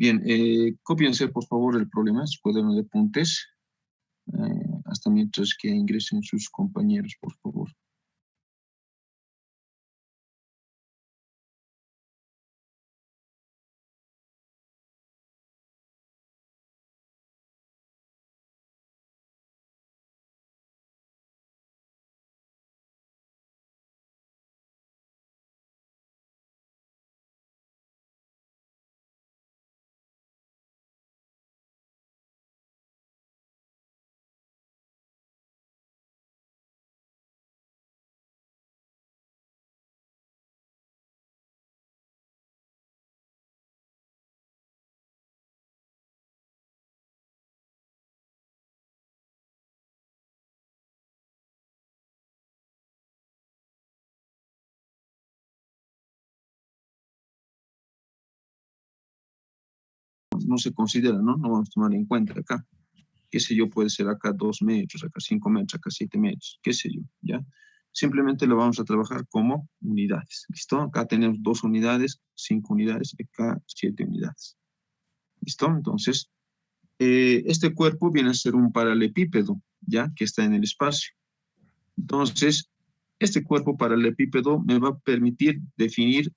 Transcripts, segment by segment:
Bien, cópiense por favor el problema, su cuaderno de apuntes, hasta mientras que ingresen sus compañeros, por favor. No se considera, ¿no? No vamos a tomar en cuenta acá. Qué sé yo, puede ser acá 2 metros, acá 5 metros, acá 7 metros, qué sé yo, ¿ya? Simplemente lo vamos a trabajar como unidades, ¿listo? Acá tenemos 2 unidades, 5 unidades, acá 7 unidades, ¿listo? Entonces, este cuerpo viene a ser un paralelepípedo, ¿ya? Que está en el espacio. Entonces, este cuerpo paralelepípedo me va a permitir definir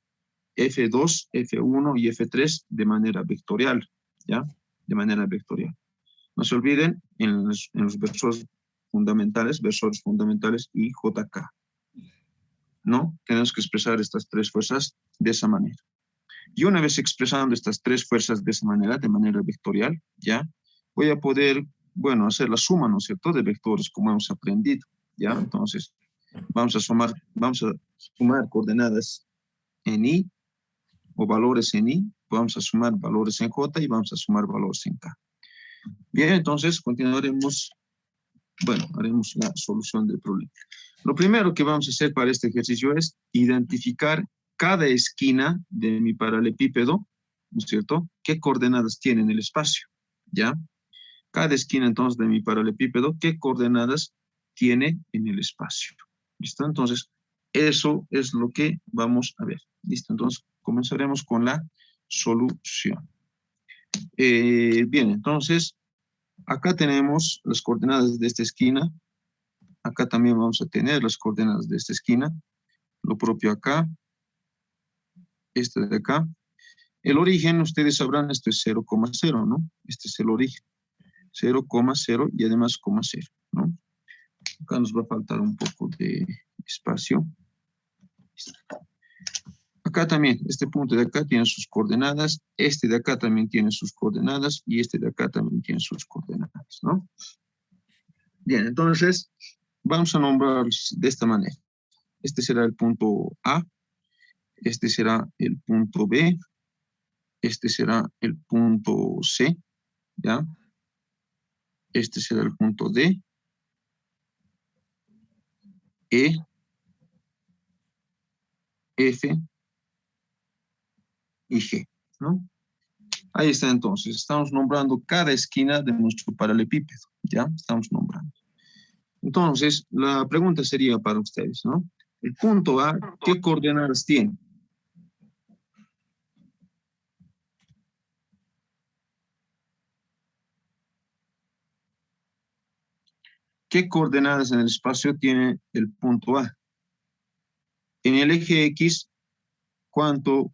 F2, F1 y F3 de manera vectorial, ¿ya? De manera vectorial. No se olviden en los versores fundamentales y JK, ¿no? Tenemos que expresar estas 3 fuerzas de esa manera. Y una vez expresando estas 3 fuerzas de esa manera, de manera vectorial, ¿ya? Voy a poder, bueno, hacer la suma, ¿no es cierto?, de vectores, como hemos aprendido, ¿ya? Entonces, vamos a sumar coordenadas en I, o valores en I, vamos a sumar valores en J y vamos a sumar valores en K. Bien, entonces continuaremos, bueno, haremos la solución del problema. Lo primero que vamos a hacer para este ejercicio es identificar cada esquina de mi paralelepípedo, ¿no es cierto? ¿Qué coordenadas tiene en el espacio? ¿Ya? Cada esquina entonces de mi paralelepípedo, ¿qué coordenadas tiene en el espacio? ¿Listo? Entonces, eso es lo que vamos a ver. ¿Listo? Entonces, comenzaremos con la solución. Bien, entonces, acá tenemos las coordenadas de esta esquina. Acá también vamos a tener las coordenadas de esta esquina. Lo propio acá. Este de acá. El origen, ustedes sabrán, esto es 0,0, ¿no? Este es el origen. 0,0 y además, 0, ¿no? Acá nos va a faltar un poco de espacio. Acá también, este punto de acá tiene sus coordenadas, este de acá también tiene sus coordenadas y este de acá también tiene sus coordenadas, ¿no? Bien, entonces, vamos a nombrarlos de esta manera. Este será el punto A, este será el punto B, este será el punto C, ¿ya? Este será el punto D, E, F y G, ¿no? Ahí está entonces, estamos nombrando cada esquina de nuestro paralelepípedo, ¿ya? Estamos nombrando. Entonces, la pregunta sería para ustedes, ¿no? El punto A, ¿qué coordenadas tiene? ¿Qué coordenadas en el espacio tiene el punto A? En el eje X, ¿cuánto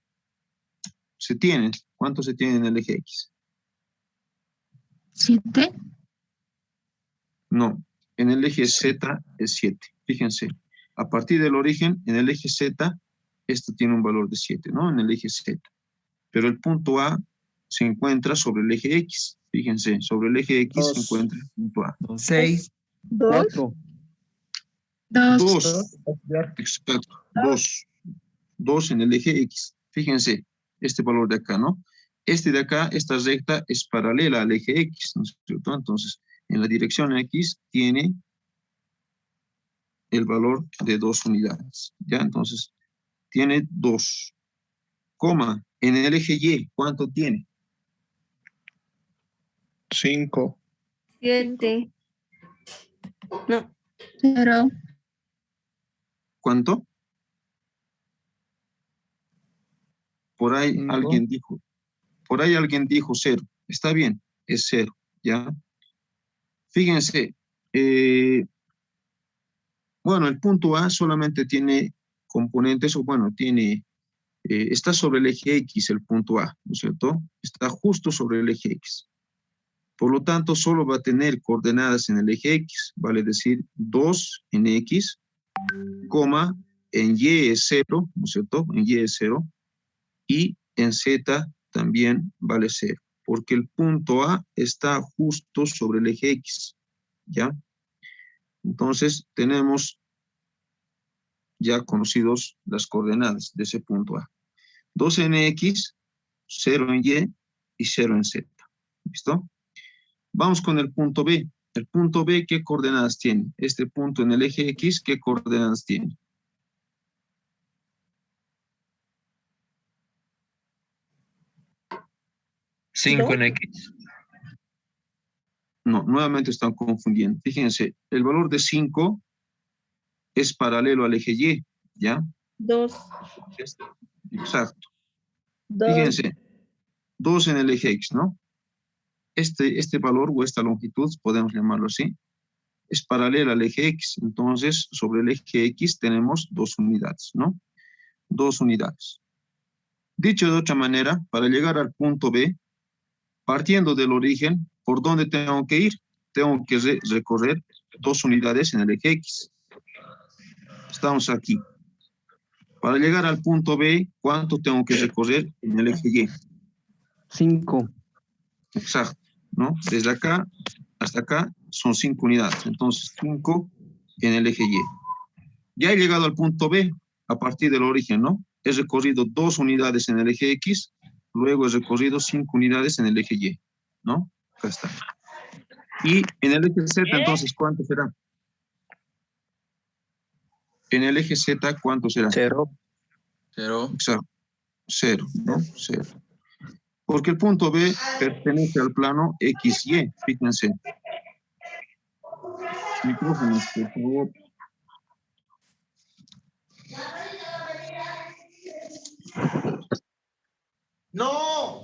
se tiene? ¿Cuánto se tiene en el eje X? 7. No, en el eje Z es 7. Fíjense, a partir del origen, en el eje Z, esto tiene un valor de 7, ¿no? En el eje Z. Pero el punto A se encuentra sobre el eje X. Fíjense, sobre el eje X se encuentra el punto A. 6, 4. 2. Exacto, 2. 2 en el eje X. Fíjense, este valor de acá, ¿no? Este de acá, esta recta es paralela al eje X, ¿no es cierto? Entonces, en la dirección X tiene el valor de 2 unidades, ¿ya? Entonces, tiene 2, coma, en el eje Y, ¿cuánto tiene? 5. 7. No. 0. ¿Cuánto? Por ahí 5. alguien dijo Por ahí alguien dijo 0. Está bien, es 0, ¿ya? Fíjense, bueno, el punto A solamente tiene componentes, o bueno, tiene, está sobre el eje X el punto A, ¿no es cierto? Está justo sobre el eje X. Por lo tanto, solo va a tener coordenadas en el eje X, vale decir 2 en X, coma, en Y es 0, ¿no es cierto? En Y es 0, y en Z también vale 0, porque el punto A está justo sobre el eje X, ¿ya? Entonces, tenemos ya conocidos las coordenadas de ese punto A. 2 en X, 0 en Y y 0 en Z. ¿Listo? Vamos con el punto B. El punto B, ¿qué coordenadas tiene? Este punto en el eje X, ¿qué coordenadas tiene? Cinco en X. No, nuevamente están confundiendo. Fíjense, el valor de 5 es paralelo al eje Y, ¿ya? 2. Exacto. 2. Fíjense, 2 en el eje X, ¿no? Este valor o esta longitud, podemos llamarlo así, es paralela al eje X. Entonces, sobre el eje X tenemos 2 unidades, ¿no? 2 unidades. Dicho de otra manera, para llegar al punto B, partiendo del origen, ¿por dónde tengo que ir? Tengo que recorrer 2 unidades en el eje X. Estamos aquí. Para llegar al punto B, ¿cuánto tengo que recorrer en el eje Y? 5. Exacto, ¿no? Desde acá hasta acá son 5 unidades. Entonces, 5 en el eje Y. Ya he llegado al punto B a partir del origen, ¿no? He recorrido 2 unidades en el eje X, luego he recorrido 5 unidades en el eje Y, ¿no? Acá está. Y en el eje Z, entonces, ¿cuánto será? En el eje Z, ¿cuánto será? 0. Exacto. 0, ¿no? 0. Porque el punto B pertenece al plano XY, fíjense. Micrófonos, por favor. ¡No!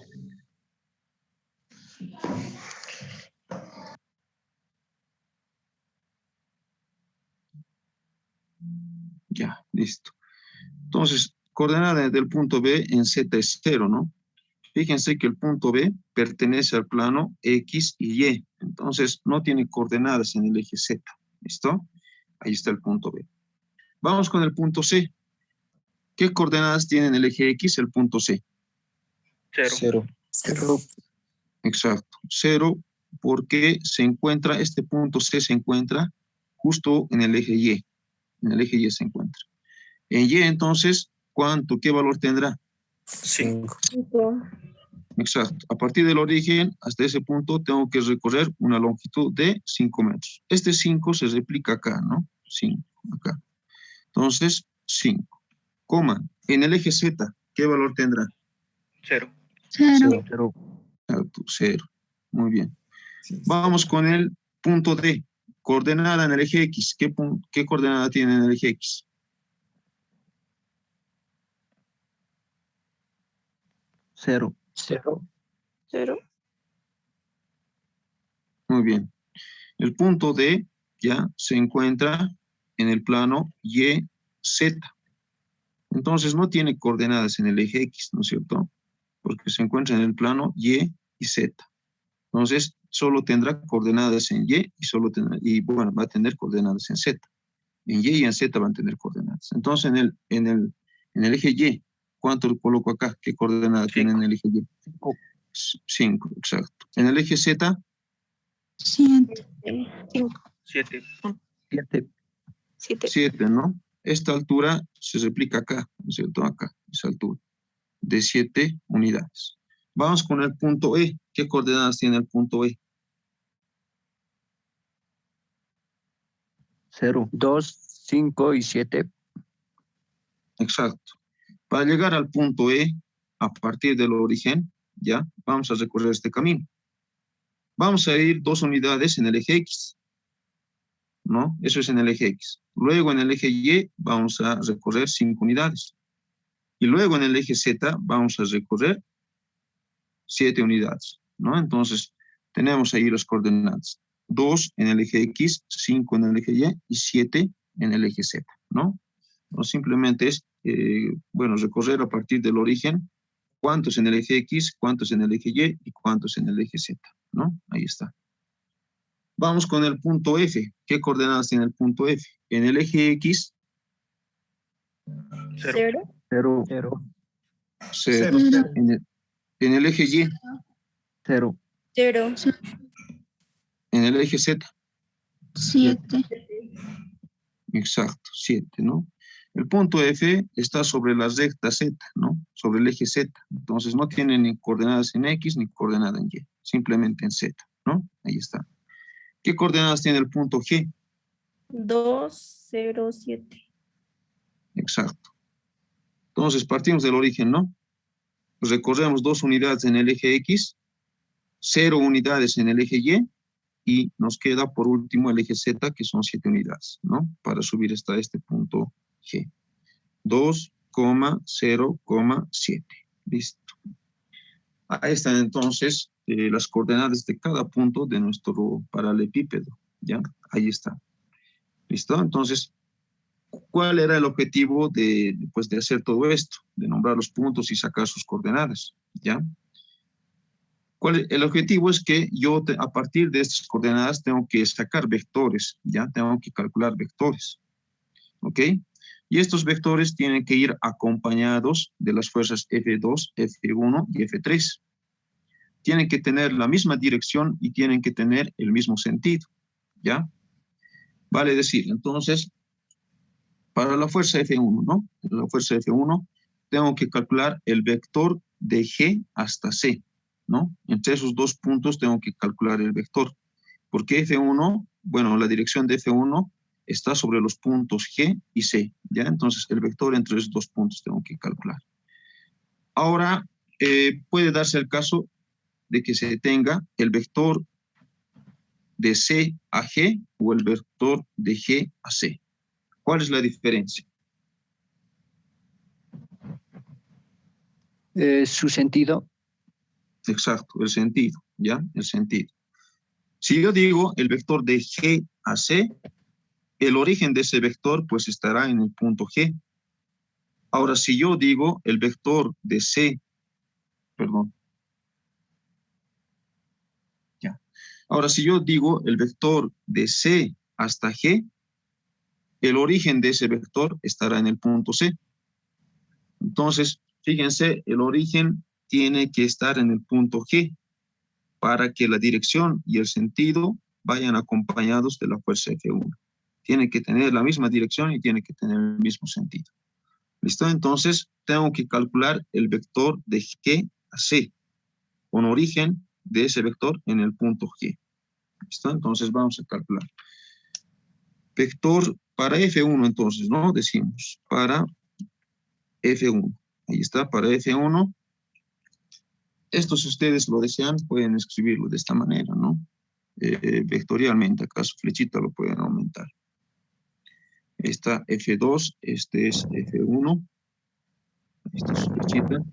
Ya, listo. Entonces, coordenada del punto B en Z es 0, ¿no? Fíjense que el punto B pertenece al plano X y Y. Entonces, no tiene coordenadas en el eje Z. ¿Listo? Ahí está el punto B. Vamos con el punto C. ¿Qué coordenadas tiene en el eje X el punto C? 0. Exacto. 0, porque se encuentra, este punto C se encuentra justo en el eje Y. En el eje Y se encuentra. En Y, entonces, ¿cuánto? ¿Qué valor tendrá? 5. Exacto. A partir del origen hasta ese punto tengo que recorrer una longitud de 5 metros. Este 5 se replica acá, ¿no? 5, acá. Entonces, 5. Coma. En el eje Z, ¿qué valor tendrá? 0. 0. Exacto, 0. Muy bien. Vamos con el punto D. Coordenada en el eje X. ¿Qué coordenada tiene en el eje X? 0. 0. Muy bien. El punto D ya se encuentra en el plano YZ. Entonces no tiene coordenadas en el eje X, ¿no es cierto? Porque se encuentra en el plano Y y Z. Entonces solo tendrá coordenadas en Y y bueno, va a tener coordenadas en Z. En Y y en Z van a tener coordenadas. Entonces en el eje Y, ¿cuánto lo coloco acá? ¿Qué coordenada tiene en el eje Y? 5, exacto. En el eje Z, 7. 7. 7, ¿no? Esta altura se replica acá, ¿no es cierto? Acá, esa altura, de 7 unidades. Vamos con el punto E. ¿Qué coordenadas tiene el punto E? 0. 2, 5 y 7. Exacto. Para llegar al punto E, a partir del origen, ya, vamos a recorrer este camino. Vamos a ir 2 unidades en el eje X, ¿no? Eso es en el eje X. Luego en el eje Y vamos a recorrer 5 unidades. Y luego en el eje Z vamos a recorrer 7 unidades, ¿no? Entonces, tenemos ahí las coordenadas. 2 en el eje X, 5 en el eje Y y 7 en el eje Z, ¿no? O simplemente es, bueno, recorrer a partir del origen cuántos en el eje X, cuántos en el eje Y y cuántos en el eje Z, ¿no? Ahí está. Vamos con el punto F. ¿Qué coordenadas tiene el punto F? En el eje X, 0. 0. 0. Cero. En el eje Y, 0. 0. en el eje Z, 7. exacto, 7, ¿no? El punto F está sobre la recta Z, ¿no? Sobre el eje Z. Entonces no tiene ni coordenadas en X ni coordenada en Y, simplemente en Z, ¿no? Ahí está. ¿Qué coordenadas tiene el punto G? 2, 0, 7. Exacto. Entonces partimos del origen, ¿no? Pues recorremos 2 unidades en el eje X, 0 unidades en el eje Y nos queda por último el eje Z, que son 7 unidades, ¿no? Para subir hasta este punto G. 2,0,7. Listo. Ahí están entonces las coordenadas de cada punto de nuestro paralelepípedo, ¿ya? Ahí está. ¿Listo? Entonces, ¿cuál era el objetivo de hacer todo esto? De nombrar los puntos y sacar sus coordenadas, ¿ya? El objetivo es que yo, a partir de estas coordenadas, tengo que sacar vectores, ¿ya? Tengo que calcular vectores, ¿ok? Y estos vectores tienen que ir acompañados de las fuerzas F2, F1 y F3. Tienen que tener la misma dirección y tienen que tener el mismo sentido, ¿ya? Vale decir, entonces, para la fuerza F1, ¿no? La fuerza F1, tengo que calcular el vector de G hasta C, ¿no? Entre esos dos puntos tengo que calcular el vector. Porque F1, bueno, la dirección de F1 está sobre los puntos G y C, ¿ya? Entonces, el vector entre esos dos puntos tengo que calcular. Ahora, puede darse el caso de que se tenga el vector de C a G o el vector de G a C. ¿Cuál es la diferencia? Su sentido. Exacto, el sentido, ¿ya? El sentido. Si yo digo el vector de G a C, el origen de ese vector pues estará en el punto G. Ahora, si yo digo el vector de C, perdón. Ya. Ahora, si yo digo el vector de C hasta G, el origen de ese vector estará en el punto C. Entonces, fíjense, el origen tiene que estar en el punto G para que la dirección y el sentido vayan acompañados de la fuerza F1. Tiene que tener la misma dirección y tiene que tener el mismo sentido. ¿Listo? Entonces, tengo que calcular el vector de G a C, con origen de ese vector en el punto G. ¿Listo? Entonces, vamos a calcular. Vector para F1, entonces, ¿no? Decimos, para F1. Ahí está, para F1. Esto, si ustedes lo desean, pueden escribirlo de esta manera, ¿no? Vectorialmente, acá su flechita lo pueden aumentar. Esta F2, este es F1. Esta es su flechita.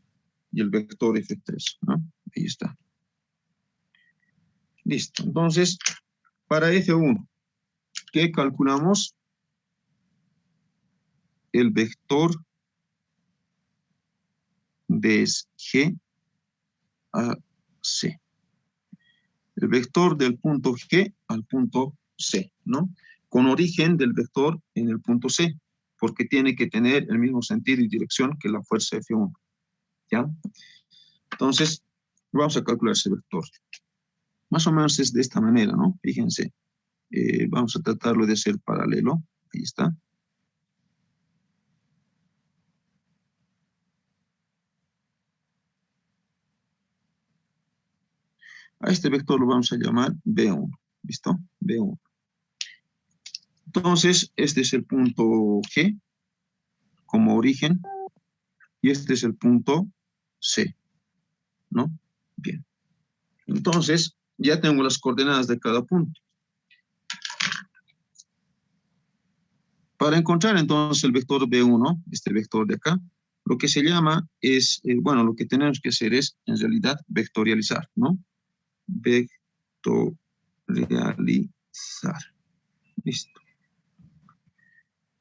Y el vector F3, ¿no? Ahí está. Listo. Entonces, para F1, ¿qué calculamos? El vector de G a C. El vector del punto G al punto C, ¿no? Con origen del vector en el punto C, porque tiene que tener el mismo sentido y dirección que la fuerza F1, ¿ya? Entonces, vamos a calcular ese vector. Más o menos es de esta manera, ¿no? Fíjense, vamos a tratarlo de hacer paralelo. Ahí está. A este vector lo vamos a llamar B1, ¿listo? B1. Entonces, este es el punto G como origen y este es el punto C, ¿no? Bien. Entonces, ya tengo las coordenadas de cada punto. Para encontrar entonces el vector B1, este vector de acá, Lo que se llama es, bueno, lo que tenemos que hacer es, en realidad, vectorializar, ¿no? Vectorializar. Listo.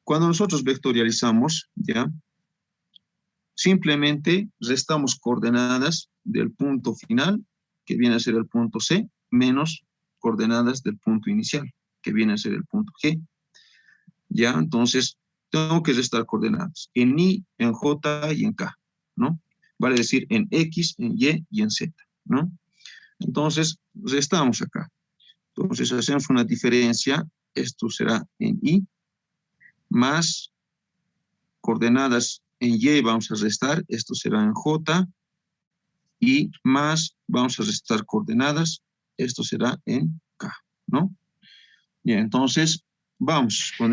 Cuando nosotros vectorializamos, ¿ya? Simplemente restamos coordenadas del punto final, que viene a ser el punto C, menos coordenadas del punto inicial, que viene a ser el punto G. ¿Ya? Entonces, tengo que restar coordenadas en I, en J y en K, ¿no? Vale decir en X, en Y y en Z, ¿no? Entonces, restamos acá. Entonces, hacemos una diferencia. Esto será en I, más coordenadas en Y vamos a restar. Esto será en J. Y más vamos a restar coordenadas. Esto será en K, ¿no? Bien, entonces, vamos con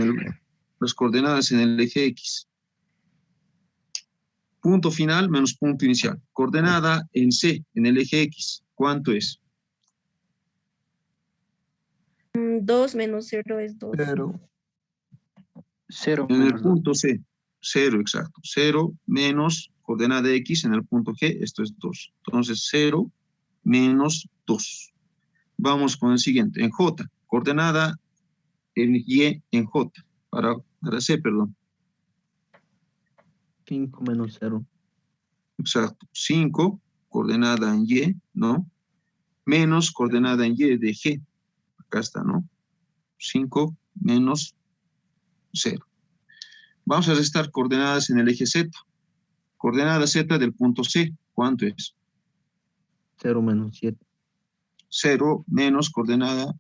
las coordenadas en el eje X. Punto final menos punto inicial. Coordenada en C, en el eje X. ¿Cuánto es? 2 menos 0 es 2. 0. 0 En el menos 2. punto C, 0, exacto. 0 menos coordenada X en el punto G, esto es 2. Entonces, 0 menos 2. Vamos con el siguiente. En J, coordenada en Y en J. Para C, perdón. 5 menos 0. Exacto. 5, coordenada en Y, ¿no? Menos coordenada en Y de G. Acá está, ¿no? 5 menos 0. Vamos a restar coordenadas en el eje Z. Coordenada Z del punto C, ¿cuánto es? 0 menos 7. 0 menos coordenada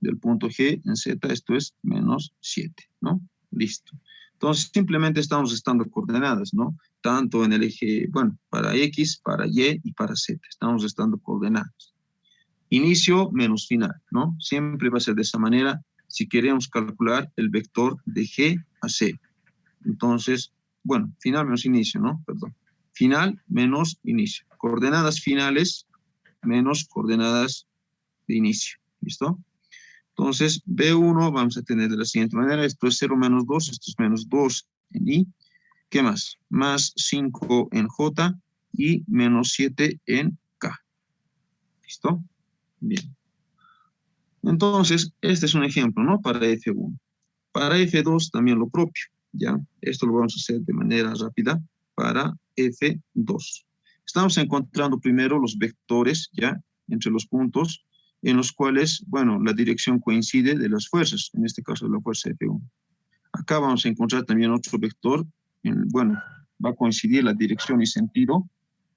del punto G en Z, esto es menos 7, ¿no? Listo. Entonces, simplemente estamos restando coordenadas, ¿no? Tanto en el eje, bueno, para X, para Y y para Z. Estamos restando coordenadas. Inicio menos final, ¿no? Siempre va a ser de esa manera si queremos calcular el vector de G a C. Entonces, bueno, final menos inicio, ¿no? Perdón. Final menos inicio. Coordenadas finales menos coordenadas de inicio. ¿Listo? Entonces, B1 vamos a tener de la siguiente manera. Esto es 0 menos 2, esto es menos 2 en I. ¿Qué más? Más 5 en J y menos 7 en K. ¿Listo? Bien. Entonces, este es un ejemplo, ¿no? Para F1. Para F2 también lo propio, ¿ya? Esto lo vamos a hacer de manera rápida para F2. Estamos encontrando primero los vectores, ¿ya? Entre los puntos en los cuales, bueno, la dirección coincide de las fuerzas, en este caso de la fuerza F1. Acá vamos a encontrar también otro vector, bueno, va a coincidir la dirección y sentido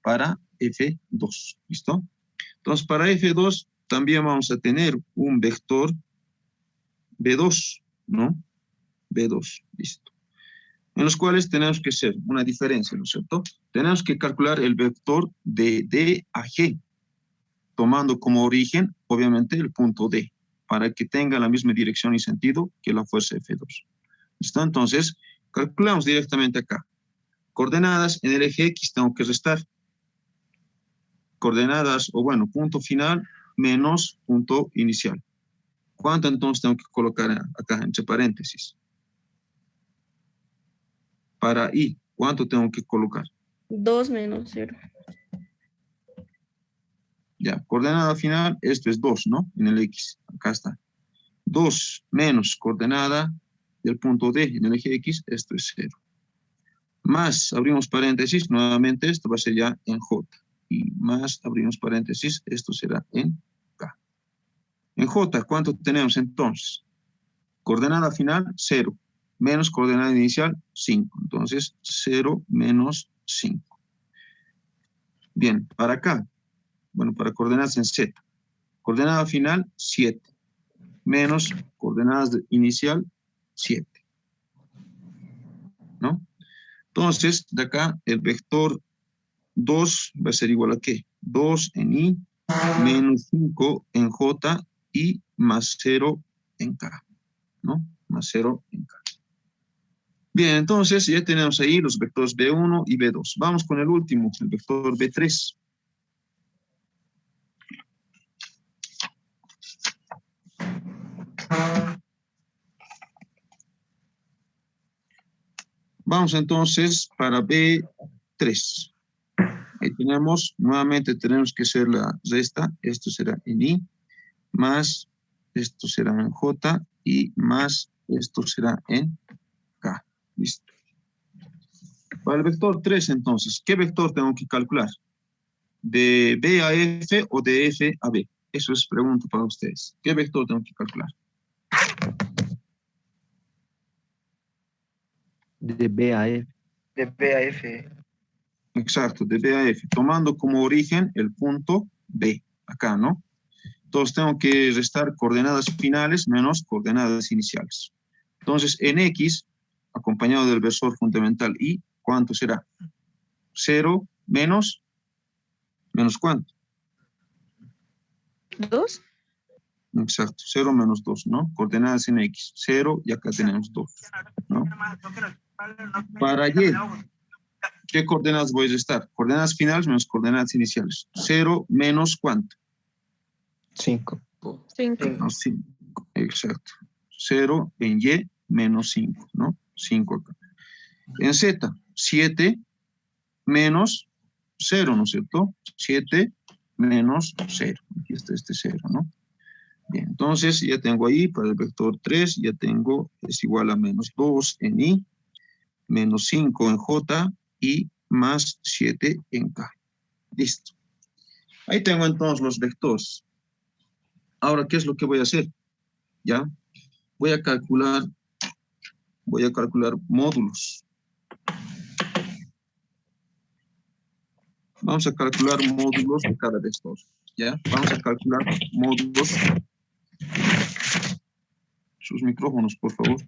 para F2, ¿listo? Entonces, para F2 también vamos a tener un vector B2, ¿no? B2, listo. En los cuales tenemos que hacer una diferencia, ¿no es cierto? Tenemos que calcular el vector de D a G, tomando como origen, obviamente, el punto D, para que tenga la misma dirección y sentido que la fuerza F2. ¿Listo? Entonces, calculamos directamente acá. Coordenadas en el eje X tengo que restar. Coordenadas, o bueno, punto final menos punto inicial. ¿Cuánto entonces tengo que colocar acá entre paréntesis? Para I, ¿cuánto tengo que colocar? 2 menos 0. Ya, coordenada final, esto es 2, ¿no? En el X, acá está. 2 menos coordenada del punto D en el eje X, esto es 0. Más, abrimos paréntesis, nuevamente esto va a ser ya en J. Y más, abrimos paréntesis, esto será en K. En J, ¿cuánto tenemos entonces? Coordenada final, 0. Menos coordenada inicial, 5. Entonces, 0 menos 5. Bien, para acá. Bueno, para coordenadas en Z. Coordenada final, 7. Menos coordenadas inicial, 7. ¿No? Entonces, de acá, el vector 2 va a ser igual a ¿qué? 2 en I, menos 5 en J y más 0 en K. ¿No? Más 0 en K. Bien, entonces ya tenemos ahí los vectores B1 y B2. Vamos con el último, el vector B3. Vamos entonces para B3. 3. Ahí tenemos, nuevamente tenemos que hacer la resta. Esto será en I, más esto será en J y más esto será en K. Listo. Para el vector 3, entonces, ¿qué vector tengo que calcular? ¿De B a F o de F a B? Eso es pregunta para ustedes. ¿Qué vector tengo que calcular? De B a F. De B a F. Exacto, de B a F, tomando como origen el punto B, acá, ¿no? Entonces tengo que restar coordenadas finales menos coordenadas iniciales. Entonces, en X, acompañado del versor fundamental Y, ¿cuánto será? 0 menos, ¿menos cuánto? 2. Exacto, 0 menos 2, ¿no? Coordenadas en X, 0 y acá tenemos 2, ¿no? Para Y, ¿qué coordenadas voy a restar? Coordenadas finales menos coordenadas iniciales. 0 menos ¿cuánto? 5. 5. Menos 5, exacto. 0 en Y menos 5, ¿no? 5 acá. En Z, 7 menos 0, ¿no es cierto? 7 menos 0. Aquí está este 0, ¿no? Bien, entonces ya tengo ahí para el vector 3, ya tengo, es igual a menos 2 en I, menos 5 en J y más 7 en K. Listo. Ahí tengo entonces los vectores. Ahora, ¿qué es lo que voy a hacer? ¿Ya? Voy a calcular módulos. Vamos a calcular módulos de cada vector. ¿Ya? Vamos a calcular módulos. Sus micrófonos, por favor.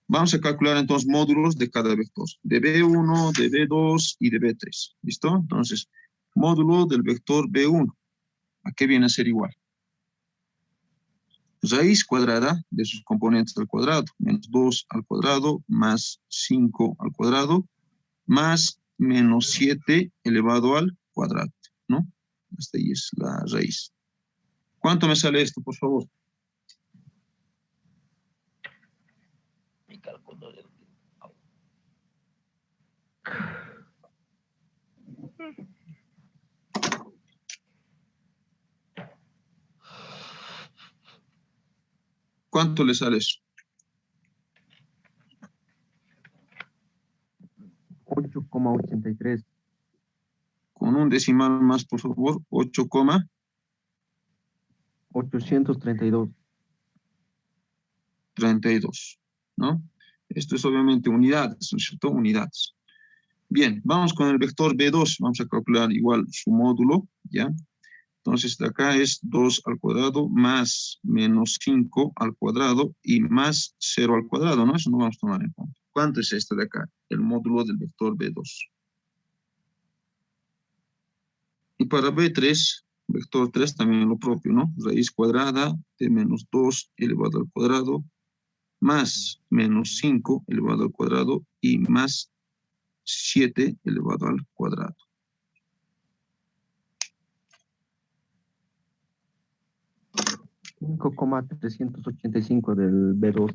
Vamos a calcular entonces módulos de cada vector. De B1, de B2 y de B3. ¿Listo? Entonces, módulo del vector B1. ¿A qué viene a ser igual? Raíz cuadrada de sus componentes al cuadrado. Menos 2 al cuadrado más 5 al cuadrado más menos 7 elevado al cuadrado, ¿no? Esta ahí es la raíz. ¿Cuánto me sale esto, por favor? ¿Cuánto le sale eso? 8,83. Con un decimal más, por favor. 832. 8,32, ¿no? Esto es obviamente unidades, ¿no es cierto? Unidades. Bien, vamos con el vector B2. Vamos a calcular igual su módulo, ¿ya? Entonces, de acá es 2 al cuadrado más menos 5 al cuadrado y más 0 al cuadrado, ¿no? Eso no vamos a tomar en cuenta. ¿Cuánto es este de acá? El módulo del vector B2. Y para B3, vector 3 también lo propio, ¿no? Raíz cuadrada de menos 2 elevado al cuadrado más menos 5 elevado al cuadrado y más 7 elevado al cuadrado. 5,385 del B2.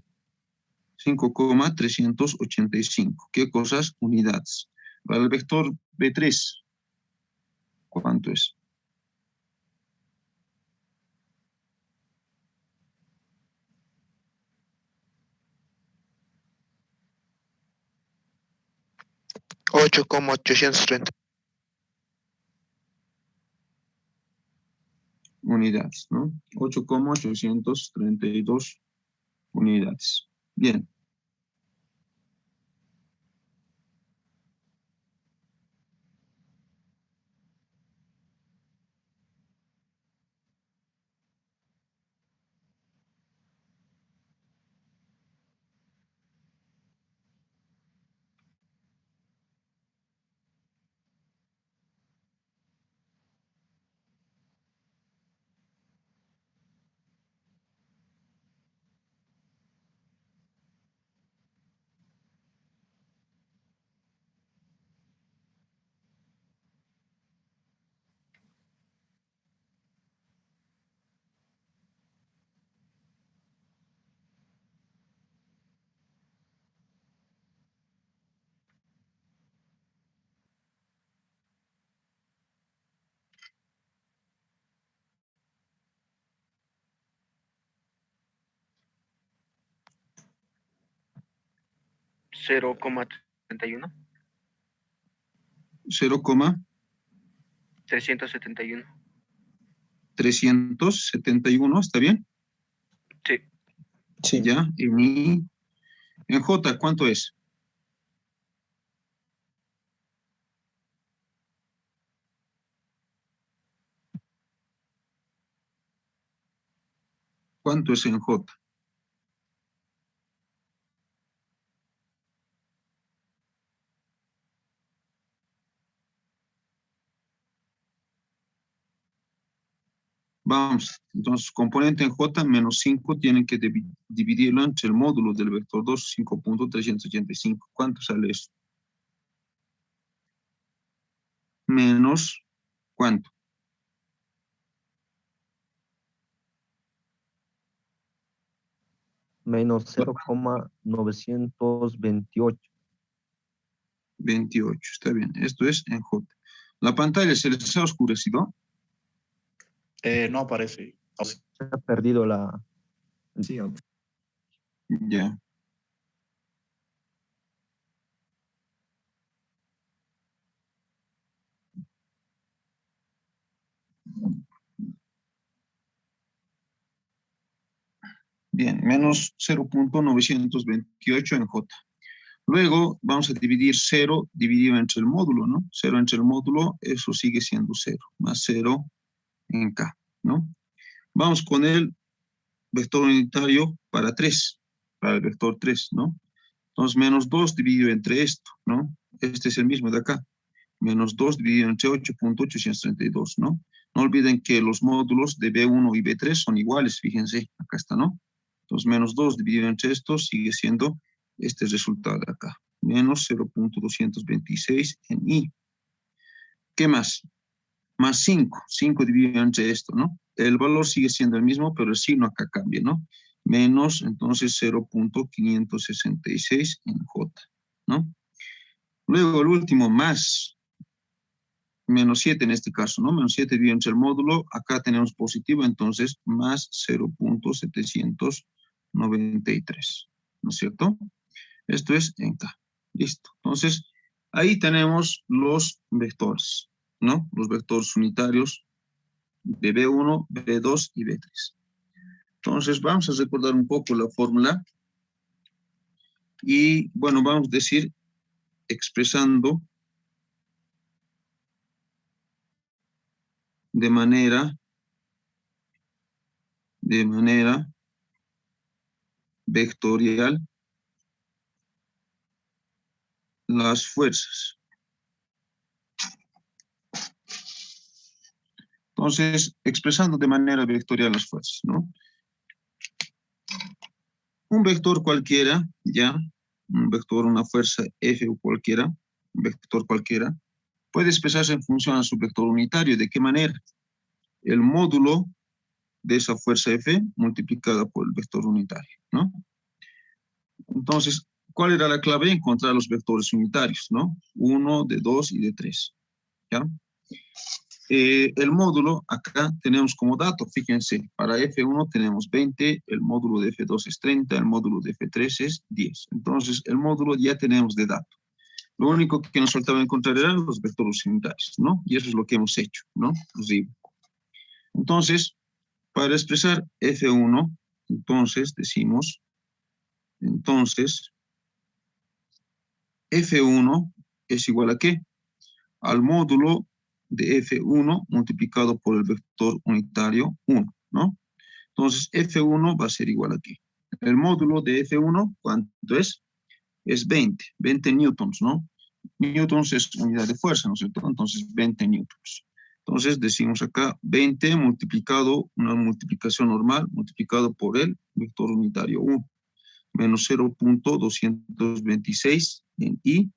5,385. ¿Qué cosas? Unidades. Para el vector B3, ¿cuánto es? Ocho coma 830. Unidades, ¿no? 8,832 unidades. Bien. 0,31. 371. 0,371, ¿está bien? Sí. Sí. Ya, en I. En J, ¿cuánto es? ¿Cuánto es en J? Vamos, entonces componente en J menos 5 tienen que dividirlo entre el módulo del vector 2, 5.385. ¿Cuánto sale eso? Menos, ¿cuánto? Menos 0,928. 28, está bien. Esto es en J. La pantalla se les ha oscurecido. No aparece. Se ha perdido la... Sí, Ya. Bien, menos 0.928 en J. Luego vamos a dividir 0 dividido entre el módulo, ¿no? 0 entre el módulo, eso sigue siendo 0, más 0 en K, ¿no? Vamos con el vector unitario para 3, para el vector 3, ¿no? Entonces, menos 2 dividido entre esto, ¿no? Este es el mismo de acá. Menos 2 dividido entre 8.832, ¿no? No olviden que los módulos de B1 y B3 son iguales, fíjense, acá está, ¿no? Entonces, menos 2 dividido entre estos sigue siendo este resultado de acá. Menos 0.226 en I. ¿Qué más? Más 5. 5 dividido entre esto, ¿no? El valor sigue siendo el mismo, pero el signo acá cambia, ¿no? Menos, entonces, 0.566 en J, ¿no? Luego, el último, más menos 7 en este caso, ¿no? Menos 7 dividido entre el módulo, acá tenemos positivo, entonces, más 0.793, ¿no es cierto? Esto es en K. Listo. Entonces, ahí tenemos los vectores, ¿no? Los vectores unitarios de B1, B2 y B3. Entonces, vamos a recordar un poco la fórmula. Y, bueno, vamos a decir, expresando de manera vectorial las fuerzas. Entonces, expresando de manera vectorial las fuerzas, ¿no? Un vector cualquiera, ya, un vector, una fuerza F o cualquiera, un vector cualquiera, puede expresarse en función a su vector unitario. ¿De qué manera? El módulo de esa fuerza F multiplicada por el vector unitario, ¿no? Entonces, ¿cuál era la clave? Encontrar los vectores unitarios, ¿no? 1, de 2 y de 3, ¿ya? El módulo, acá tenemos como dato, fíjense, para F1 tenemos 20, el módulo de F2 es 30, el módulo de F3 es 10. Entonces, el módulo ya tenemos de dato. Lo único que nos faltaba encontrar eran los vectores unitarios, ¿no? Y eso es lo que hemos hecho, ¿no? Arriba. Entonces, para expresar F1, entonces decimos, entonces, F1 es igual a ¿qué? Al módulo de F1 multiplicado por el vector unitario 1, ¿no? Entonces, F1 va a ser igual a ¿qué? El módulo de F1, ¿cuánto es? Es 20 newtons, ¿no? Newtons es unidad de fuerza, ¿no es cierto? Entonces, 20 newtons. Entonces, decimos acá 20 multiplicado, una multiplicación normal, multiplicado por el vector unitario 1, menos 0.226 en I,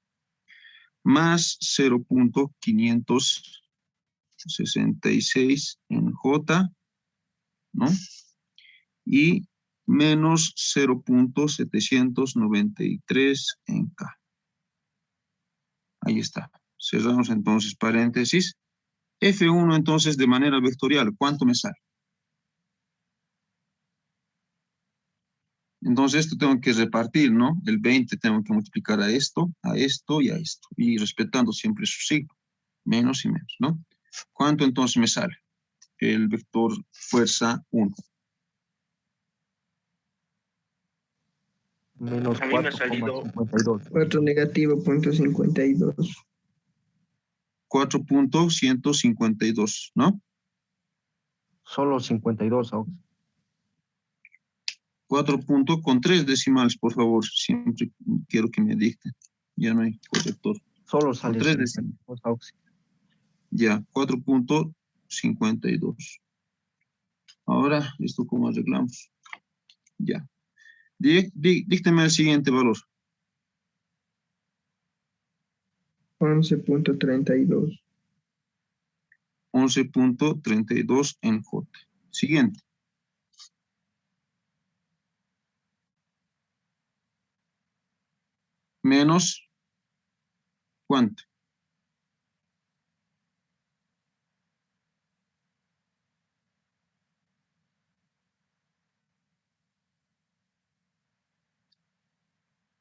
más 0.566 en J, ¿no? Y menos 0.793 en K. Ahí está. Cerramos entonces paréntesis. F1 entonces de manera vectorial, ¿cuánto me sale? Entonces esto tengo que repartir, ¿no? El 20 tengo que multiplicar a esto y a esto. Y respetando siempre su signo. Menos y menos, ¿no? ¿Cuánto entonces me sale? El vector fuerza 1. Menos A mí me ha salido 4,52. 4 negativo, punto 52. 4.152, ¿no? Solo 52, Aux. 4 puntos con 3 decimales, por favor. Siempre quiero que me dicten. Ya no hay corrector. Solo Con sale 3 52, decimales. Aux. Ya, 4.52. Ahora, ¿esto cómo arreglamos? Ya. Dícteme el siguiente valor. 11.32. 11.32 en J. Siguiente. Menos, ¿cuánto?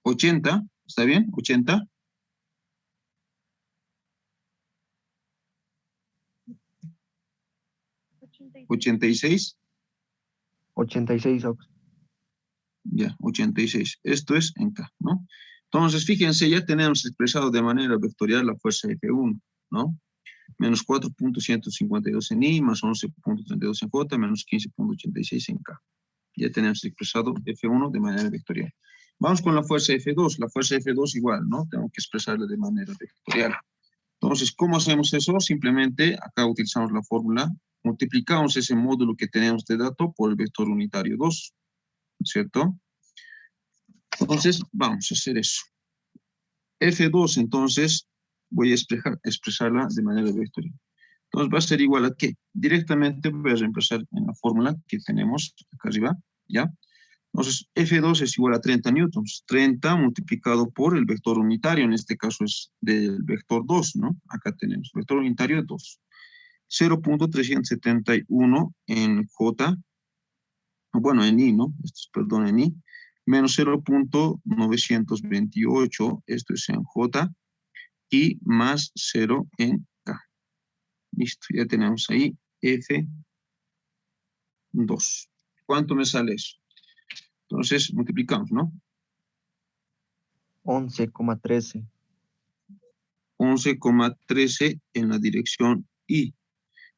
¿80? ¿Está bien? ¿80? 86. 86, Aux. Ya, 86. Esto es en K, ¿no? Entonces, fíjense, ya tenemos expresado de manera vectorial la fuerza F1, ¿no? Menos 4.152 en I, más 11.32 en J, menos 15.86 en K. Ya tenemos expresado F1 de manera vectorial. Vamos con la fuerza F2. La fuerza F2 igual, ¿no? Tengo que expresarla de manera vectorial. Entonces, ¿cómo hacemos eso? Simplemente, acá utilizamos la fórmula, multiplicamos ese módulo que tenemos de dato por el vector unitario 2, ¿cierto? Entonces, vamos a hacer eso. F2, entonces, voy a expresarla de manera vectorial. Entonces, va a ser igual a ¿qué? Directamente voy a reemplazar en la fórmula que tenemos acá arriba, ¿ya? Entonces, F2 es igual a 30 newtons. 30 multiplicado por el vector unitario, en este caso es del vector 2, ¿no? Acá tenemos vector unitario 2. 0.371 en J, bueno, en I, ¿no? Esto es, perdón, en I. Menos 0.928, esto es en J, y más 0 en K. Listo, ya tenemos ahí F2. ¿Cuánto me sale eso? Entonces, multiplicamos, ¿no? 11,13. 11,13 en la dirección I.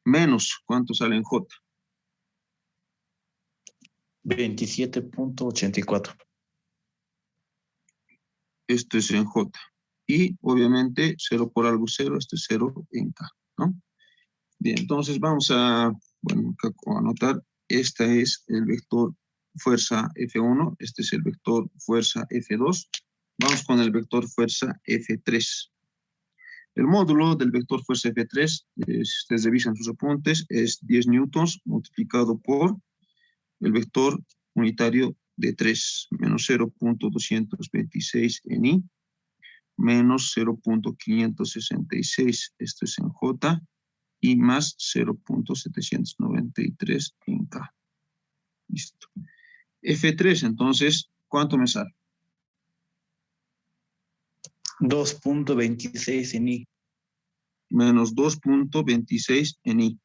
Menos, ¿cuánto sale en J? 27.84. Esto es en J. Y, obviamente, 0 por algo 0, esto es 0 en K, ¿no? Bien, entonces vamos a, bueno, acá anotar, este es el vector fuerza F1, este es el vector fuerza F2. Vamos con el vector fuerza F3. El módulo del vector fuerza F3, si ustedes revisan sus apuntes, es 10 newtons multiplicado por el vector unitario de 3, menos 0.226 en I, menos 0.566, esto es en J, y más 0.793 en K. Listo. F3, entonces, ¿cuánto me sale? 2.26 en I. Menos 2.26 en I.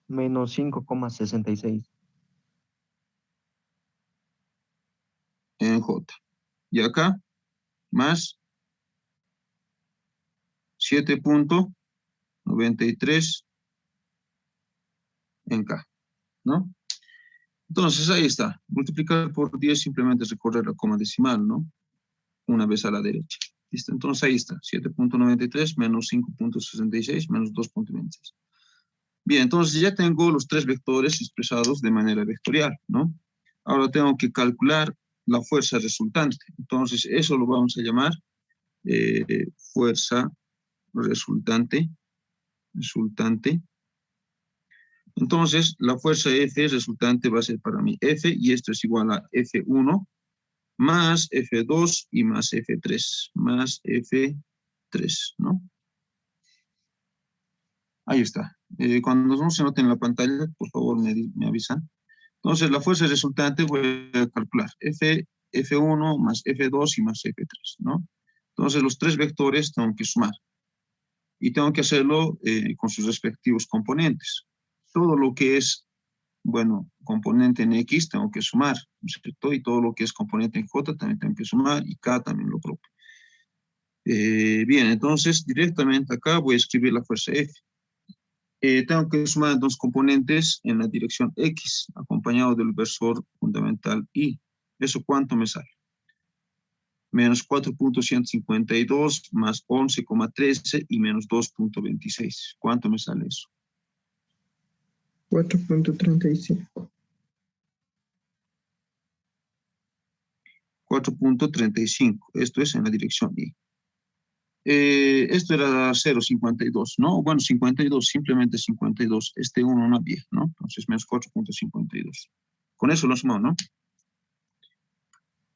Menos 5,66. En J. Y acá, más 7.93 en K, ¿no? Entonces, ahí está. Multiplicar por 10 simplemente es recorrer la coma decimal, ¿no? Una vez a la derecha. ¿Listo? Entonces, ahí está. 7.93 menos 5.66 menos 2.26. Bien, entonces ya tengo los tres vectores expresados de manera vectorial, ¿no? Ahora tengo que calcular la fuerza resultante. Entonces, eso lo vamos a llamar fuerza resultante. Entonces, la fuerza F resultante va a ser para mí F, y esto es igual a F1 más F2 y más F3, ¿no? Ahí está. Cuando no se note en la pantalla, por favor me avisan. Entonces, la fuerza resultante voy a calcular F1 más F2 y más F3, ¿no? Entonces, los tres vectores tengo que sumar. Y tengo que hacerlo con sus respectivos componentes. Todo lo que es, bueno, componente en X tengo que sumar, ¿no es cierto? Y todo lo que es componente en J también tengo que sumar, y K también lo propio. Bien, entonces directamente acá voy a escribir la fuerza F. Tengo que sumar dos componentes en la dirección X, acompañado del versor fundamental Y. ¿Eso cuánto me sale? Menos 4.152 más 11,13 y menos 2.26. ¿Cuánto me sale eso? 4.35. 4.35. Esto es en la dirección Y. Esto era 0,52, ¿no? Bueno, 52, simplemente 52. Este 1 no había, ¿no? Entonces menos 4.52. Con eso lo sumamos, ¿no?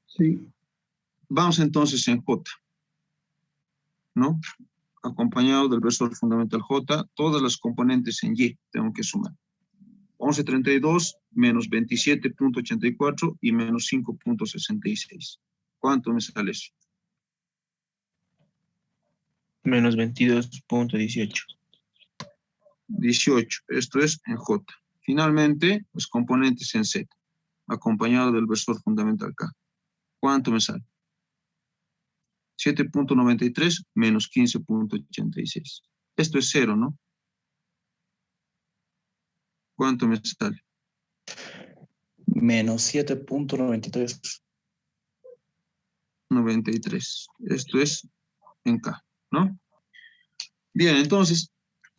Sí. Vamos entonces en J, ¿no? Acompañado del versor fundamental J, todas las componentes en Y tengo que sumar. 11.32 menos 27.84 y menos 5.66. ¿Cuánto me sale eso? Menos 22.18. 18. Esto es en J. Finalmente, los componentes en Z, acompañado del versor fundamental K. ¿Cuánto me sale? 7.93 menos 15.86. Esto es 0, ¿no? ¿Cuánto me sale? Menos 7.93. 93. Esto es en K, ¿no? Bien, entonces,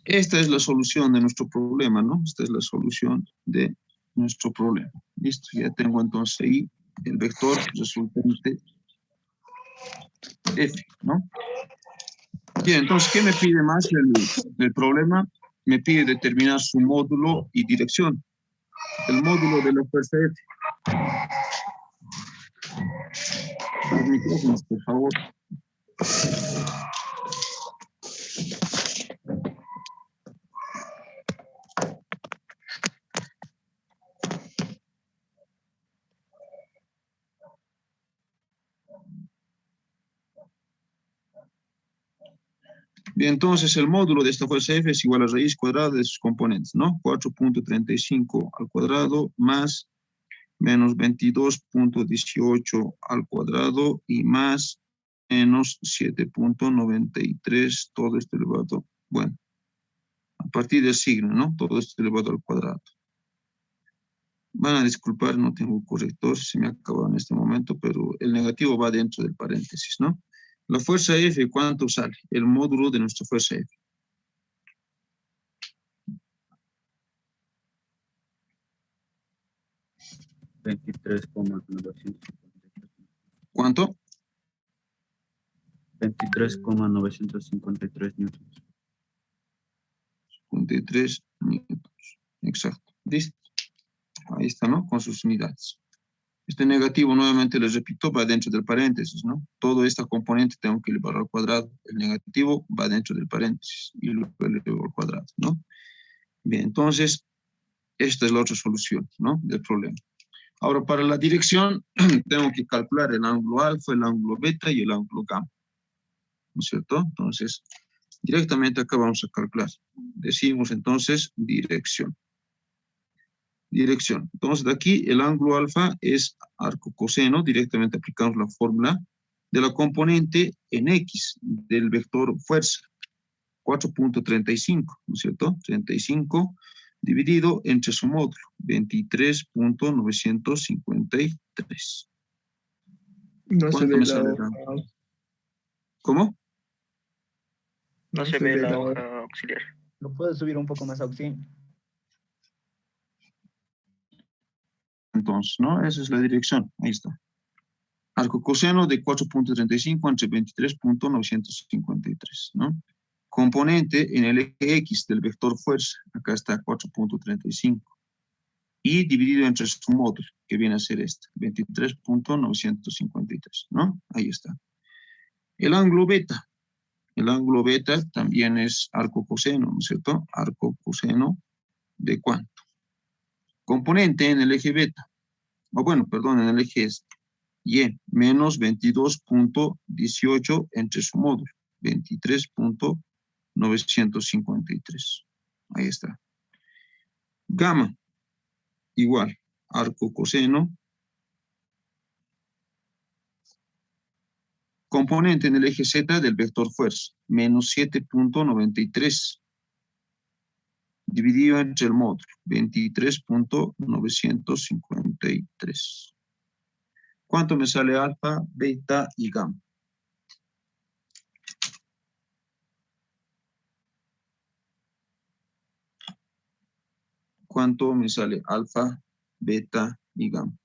esta es la solución de nuestro problema, ¿no? Esta es la solución de nuestro problema. Listo, ya tengo entonces ahí el vector resultante F, ¿no? Bien, entonces, ¿qué me pide más el problema? Me pide determinar su módulo y dirección. El módulo de la fuerza F. Los micrófonos, por favor. Bien, entonces el módulo de esta fuerza F es igual a raíz cuadrada de sus componentes, ¿no? 4.35 al cuadrado más menos 22.18 al cuadrado y más menos 7.93, todo esto elevado, bueno, a partir del signo, ¿no? Todo esto elevado al cuadrado. Van a disculpar, no tengo corrector, se me ha acabado en este momento, pero el negativo va dentro del paréntesis, ¿no? La fuerza F, ¿cuánto sale? El módulo de nuestra fuerza F. ¿Cuánto? 23,953 newtons. 53 newtons. Exacto. ¿Listo? Ahí está, ¿no? Con sus unidades. Este negativo, nuevamente les repito, va dentro del paréntesis, ¿no? Todo esta componente tengo que elevar al cuadrado. El negativo va dentro del paréntesis y lo elevo al cuadrado, ¿no? Bien, entonces, esta es la otra solución, ¿no? Del problema. Ahora, para la dirección, tengo que calcular el ángulo alfa, el ángulo beta y el ángulo gamma, ¿no es cierto? Entonces, directamente acá vamos a calcular. Decimos entonces dirección. Dirección. Entonces, de aquí el ángulo alfa es arco coseno, directamente aplicamos la fórmula de la componente en X del vector fuerza, 4.35, ¿no es cierto? 35 dividido entre su módulo, 23.953. No se ¿Cuánto ve me la sale? hoja. ¿Cómo? No se ve la hoja auxiliar. ¿Lo puedes subir un poco más, Auxi? Entonces, ¿no? Esa es la dirección. Ahí está. Arco coseno de 4.35 entre 23.953, ¿no? Componente en el eje X del vector fuerza. Acá está 4.35. Y dividido entre su módulo, que viene a ser este, 23.953, ¿no? Ahí está. El ángulo beta. el ángulo beta también es arco coseno, ¿no es cierto? Arco coseno de cuánto. Componente en el eje beta. O bueno, perdón, en el eje Y, menos 22.18 entre su módulo, 23.953. Ahí está. Gamma, igual, arco coseno. Componente en el eje Z del vector fuerza, menos 7.93. Dividido entre el módulo, 23.953. ¿Cuánto me sale alfa, beta y gamma? ¿Cuánto me sale alfa, beta y gamma?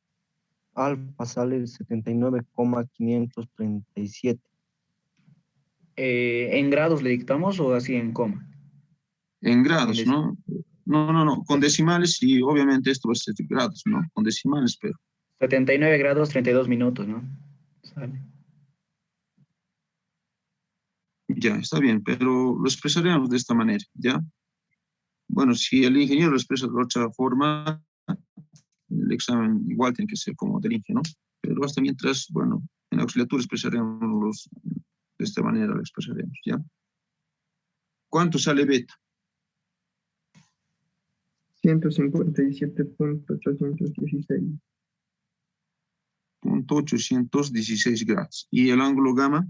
Alfa sale 79,537. ¿En grados le dictamos o así en coma? En grados, En ¿no? No, con decimales y obviamente esto va a ser grados, ¿no? Con decimales, pero 79 grados 32 minutos, ¿no? Sale. ya, está bien, pero lo expresaremos de esta manera, ¿ya? Bueno, si el ingeniero lo expresa de otra forma, el examen igual tiene que ser como del ingeniero, ¿no? Pero hasta mientras, bueno, en la auxiliatura expresaremos de esta manera, lo expresaremos, ¿ya? ¿Cuánto sale beta? 157.816. 816 grados. ¿Y el ángulo gamma?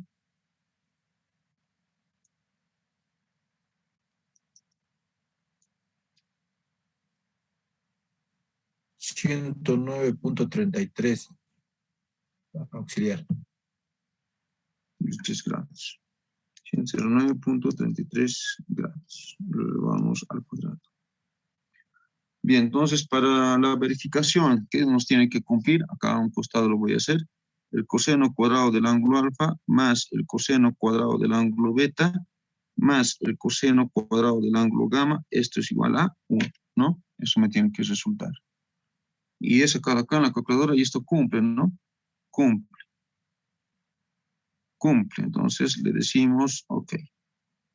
109.33. Auxiliar. 3 grados. 109.33 grados. Lo elevamos al cuadrado. Bien, entonces para la verificación, ¿qué nos tiene que cumplir? Acá a un costado lo voy a hacer. El coseno cuadrado del ángulo alfa más el coseno cuadrado del ángulo beta más el coseno cuadrado del ángulo gamma. Esto es igual a 1, ¿no? Eso me tiene que resultar. Y eso acá en la calculadora y esto cumple, ¿no? Cumple. Cumple. Entonces le decimos, ok,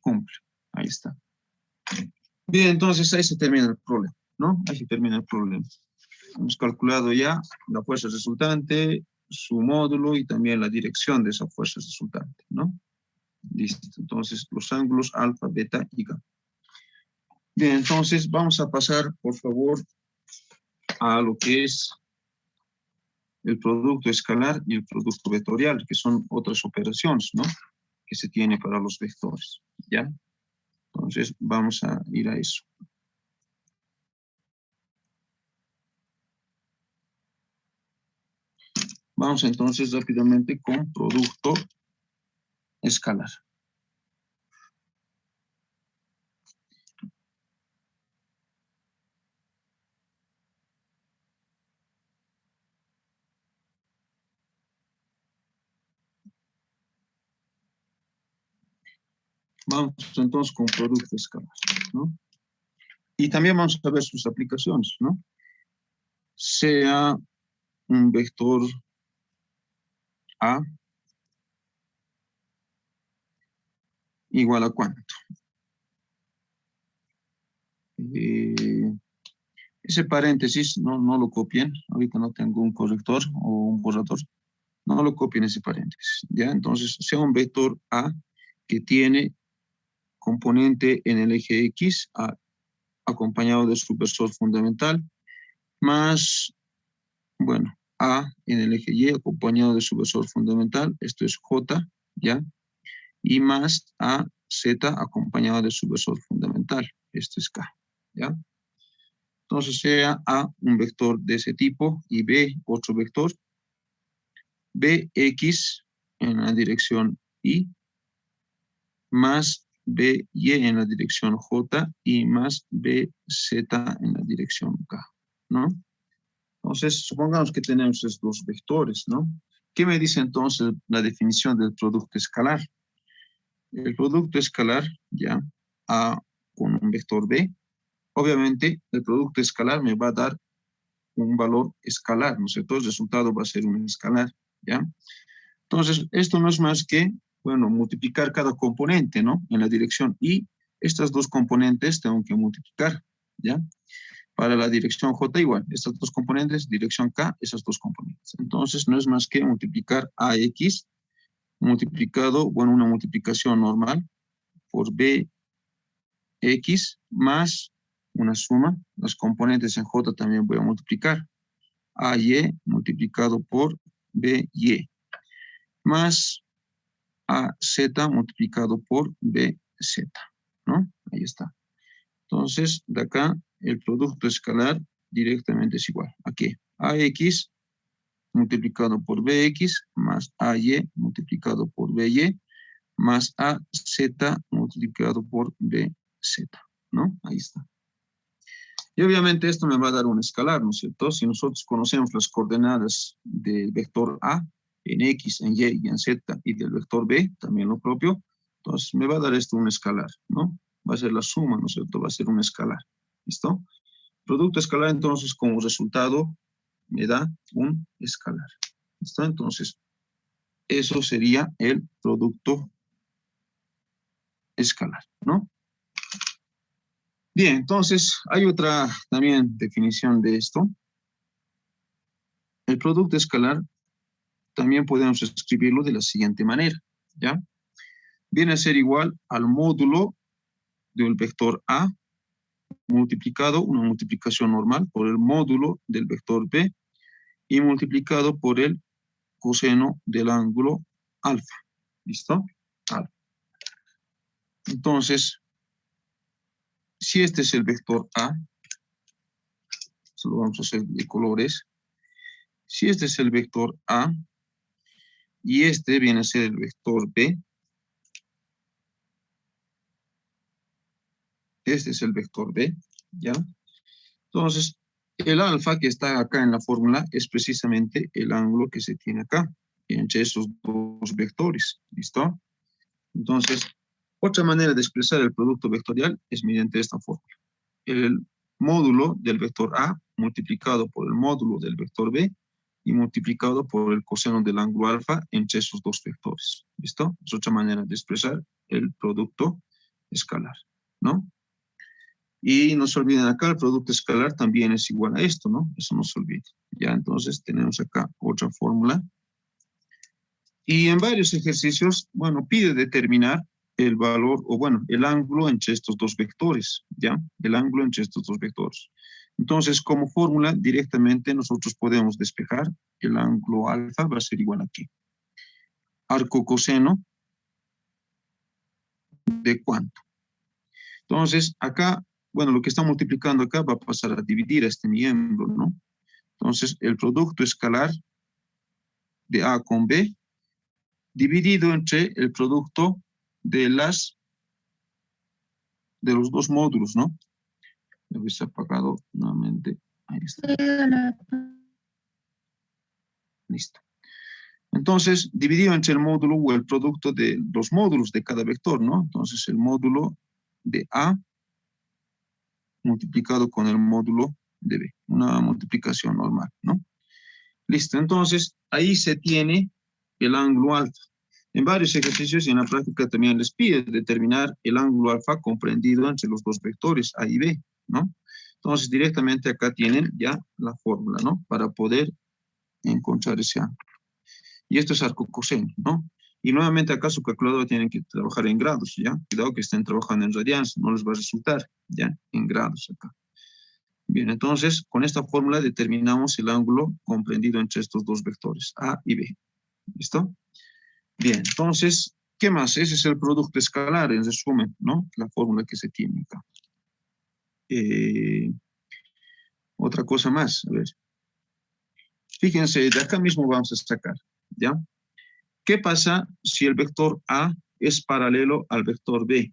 cumple. Ahí está. Bien, entonces ahí se termina el problema, ¿no? Ahí se termina el problema. Hemos calculado ya la fuerza resultante, su módulo y también la dirección de esa fuerza resultante, ¿no? Listo. Entonces, los ángulos alfa, beta y gamma. Bien, entonces vamos a pasar, por favor, a lo que es el producto escalar y el producto vectorial, que son otras operaciones, ¿no? Que se tiene para los vectores, ¿ya? Entonces, vamos a ir a eso. Vamos entonces rápidamente con producto escalar. Vamos entonces con producto escalar, ¿no? Y también vamos a ver sus aplicaciones, ¿no? Sea un vector A igual a cuánto. Ese paréntesis no lo copien. Ahorita no tengo un corrector o un borrador. No lo copien ese paréntesis, ¿ya? Entonces, sea un vector A que tiene componente en el eje X acompañado de su versor fundamental, más, bueno, A en el eje Y acompañado de su versor fundamental, esto es J, ¿ya? Y más A, Z acompañado de su versor fundamental, esto es K, ¿ya? Entonces sea A un vector de ese tipo y B otro vector, BX en la dirección Y, más BY en la dirección J y más BZ en la dirección K, ¿no? Entonces, supongamos que tenemos estos dos vectores, ¿no? ¿Qué me dice entonces la definición del producto escalar? El producto escalar, ya, A con un vector B, obviamente el producto escalar me va a dar un valor escalar, ¿no es cierto? El resultado va a ser un escalar, ¿ya? Entonces, esto no es más que bueno, multiplicar cada componente, ¿no? En la dirección Y, estas dos componentes tengo que multiplicar, ¿ya? Para la dirección J igual, estas dos componentes, dirección K, esas dos componentes. Entonces, no es más que multiplicar AX multiplicado, bueno, una multiplicación normal por BX más una suma. Las componentes en J también voy a multiplicar. AY multiplicado por BY más AZ multiplicado por BZ, ¿no? Ahí está. Entonces, de acá, el producto escalar directamente es igual. Aquí, AX multiplicado por BX más AY multiplicado por BY más AZ multiplicado por BZ, ¿no? Ahí está. Y obviamente esto me va a dar un escalar, ¿no es cierto? Si nosotros conocemos las coordenadas del vector A en X, en Y y en Z y del vector B, también lo propio, entonces me va a dar esto un escalar, ¿no? Va a ser la suma, ¿no es cierto? Va a ser un escalar, ¿listo? Producto escalar, entonces, como resultado, me da un escalar, ¿listo? Entonces, eso sería el producto escalar, ¿no? Bien, entonces, hay otra también definición de esto. El producto escalar también podemos escribirlo de la siguiente manera, ¿ya? Viene a ser igual al módulo del vector A multiplicado, una multiplicación normal, por el módulo del vector B y multiplicado por el coseno del ángulo alfa. ¿Listo? Alfa. Entonces, si este es el vector A, esto lo vamos a hacer de colores. Si este es el vector A y este viene a ser el vector B, este es el vector B, ¿ya? Entonces, el alfa que está acá en la fórmula es precisamente el ángulo que se tiene acá, entre esos dos vectores, ¿listo? Entonces, otra manera de expresar el producto vectorial es mediante esta fórmula. El módulo del vector A multiplicado por el módulo del vector B y multiplicado por el coseno del ángulo alfa entre esos dos vectores, ¿listo? Es otra manera de expresar el producto escalar, ¿no? Y no se olviden acá, el producto escalar también es igual a esto, ¿no? Eso no se olvide. Ya, entonces tenemos acá otra fórmula. Y en varios ejercicios, bueno, pide determinar el valor, o bueno, el ángulo entre estos dos vectores, ¿ya? El ángulo entre estos dos vectores. Entonces, como fórmula, directamente nosotros podemos despejar el ángulo alfa, va a ser igual aquí. Arco coseno de cuánto. Entonces, acá, bueno, lo que está multiplicando acá va a pasar a dividir a este miembro, ¿no? Entonces, el producto escalar de A con B dividido entre el producto de los dos módulos, ¿no? Debe estar apagado nuevamente. Ahí está. Listo. Entonces, dividido entre el módulo o el producto de los módulos de cada vector, ¿no? Entonces, el módulo de A multiplicado con el módulo de B. Una multiplicación normal, ¿no? Listo. Entonces, ahí se tiene el ángulo alfa. En varios ejercicios y en la práctica también les pide determinar el ángulo alfa comprendido entre los dos vectores A y B, ¿no? Entonces, directamente acá tienen ya la fórmula, ¿no? Para poder encontrar ese ángulo. Y esto es arco coseno, ¿no? Y nuevamente acá su calculadora tienen que trabajar en grados, ¿ya? Cuidado que estén trabajando en radianes, no les va a resultar, ¿ya? En grados acá. Bien, entonces, con esta fórmula determinamos el ángulo comprendido entre estos dos vectores, A y B. ¿Listo? Bien, entonces, ¿qué más? Ese es el producto escalar, en resumen, ¿no? La fórmula que se tiene acá. Otra cosa más, a ver. Fíjense, de acá mismo vamos a sacar, ¿ya? ¿Qué pasa si el vector A es paralelo al vector B?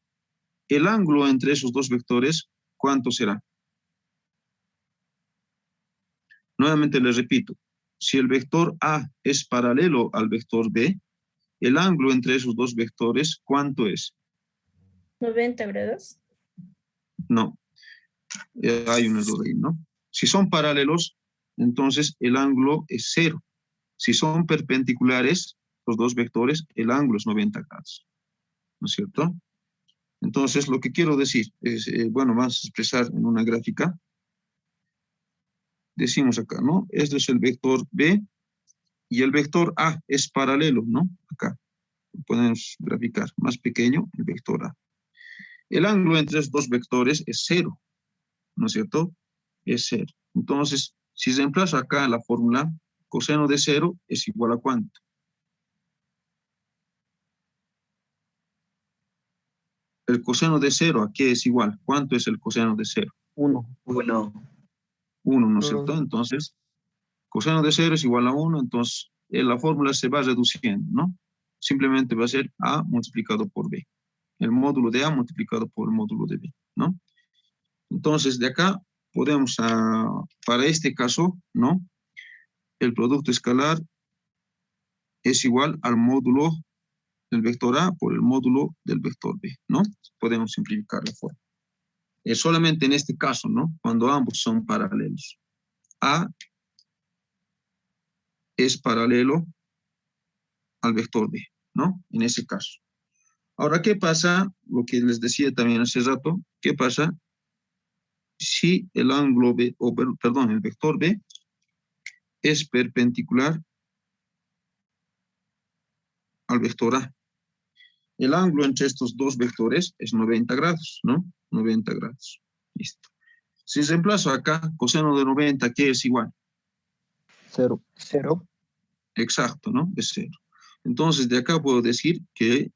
El ángulo entre esos dos vectores, ¿cuánto será? Nuevamente les repito, si el vector A es paralelo al vector B, el ángulo entre esos dos vectores, ¿cuánto es? 90 grados. No, hay un error ahí, ¿no? Si son paralelos, entonces el ángulo es 0. Si son perpendiculares, los dos vectores, el ángulo es 90 grados, ¿no es cierto? Entonces, lo que quiero decir es, bueno, vamos a expresar en una gráfica. Decimos acá, ¿no? Este es el vector B y el vector A es paralelo, ¿no? Acá podemos graficar más pequeño el vector A. El ángulo entre estos dos vectores es 0, ¿no es cierto? Es 0. Entonces, si reemplazo acá la fórmula, coseno de 0 es igual a ¿cuánto? El coseno de 0, ¿a qué es igual? ¿Cuánto es el coseno de 0? 1. 1. 1, ¿no es cierto? Entonces, coseno de 0 es igual a 1, entonces la fórmula se va reduciendo, ¿no? Simplemente va a ser A multiplicado por B. El módulo de A multiplicado por el módulo de B, ¿no? Entonces, de acá podemos, para este caso, ¿no? El producto escalar es igual al módulo del vector A por el módulo del vector B, ¿no? Podemos simplificar la forma. Solamente en este caso, ¿no? Cuando ambos son paralelos. A es paralelo al vector B, ¿no? En ese caso. Ahora, ¿qué pasa? Lo que les decía también hace rato, ¿qué pasa si el ángulo B, perdón, el vector B es perpendicular al vector A? El ángulo entre estos dos vectores es 90 grados, ¿no? 90 grados. Listo. Si reemplazo acá, coseno de 90, ¿qué es igual? 0. 0. Exacto, ¿no? Es 0. Entonces, de acá puedo decir que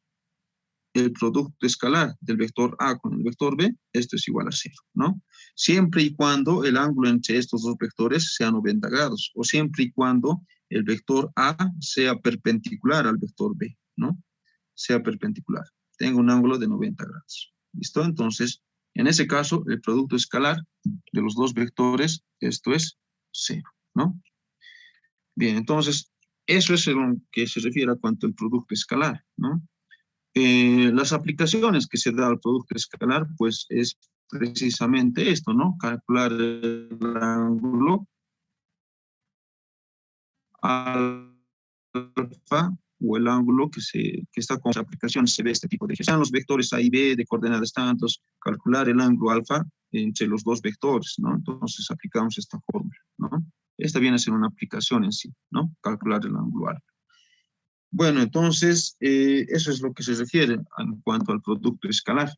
el producto escalar del vector A con el vector B, esto es igual a 0, ¿no? Siempre y cuando el ángulo entre estos dos vectores sea 90 grados, o siempre y cuando el vector A sea perpendicular al vector B, ¿no? Sea perpendicular. Tengo un ángulo de 90 grados. ¿Listo? Entonces, en ese caso, el producto escalar de los dos vectores, esto es 0, ¿no? Bien, entonces, eso es lo que se refiere a cuanto al producto escalar, ¿no? Las aplicaciones que se da al producto escalar, pues es precisamente esto, ¿no? Calcular el ángulo alfa o el ángulo que está con la aplicación, se ve este tipo de ejercicios. Los vectores A y B de coordenadas tantos, calcular el ángulo alfa entre los dos vectores, ¿no? Entonces aplicamos esta fórmula, ¿no? Esta viene a ser una aplicación en sí, ¿no? Calcular el ángulo alfa. Bueno, entonces, eso es lo que se refiere en cuanto al producto escalar.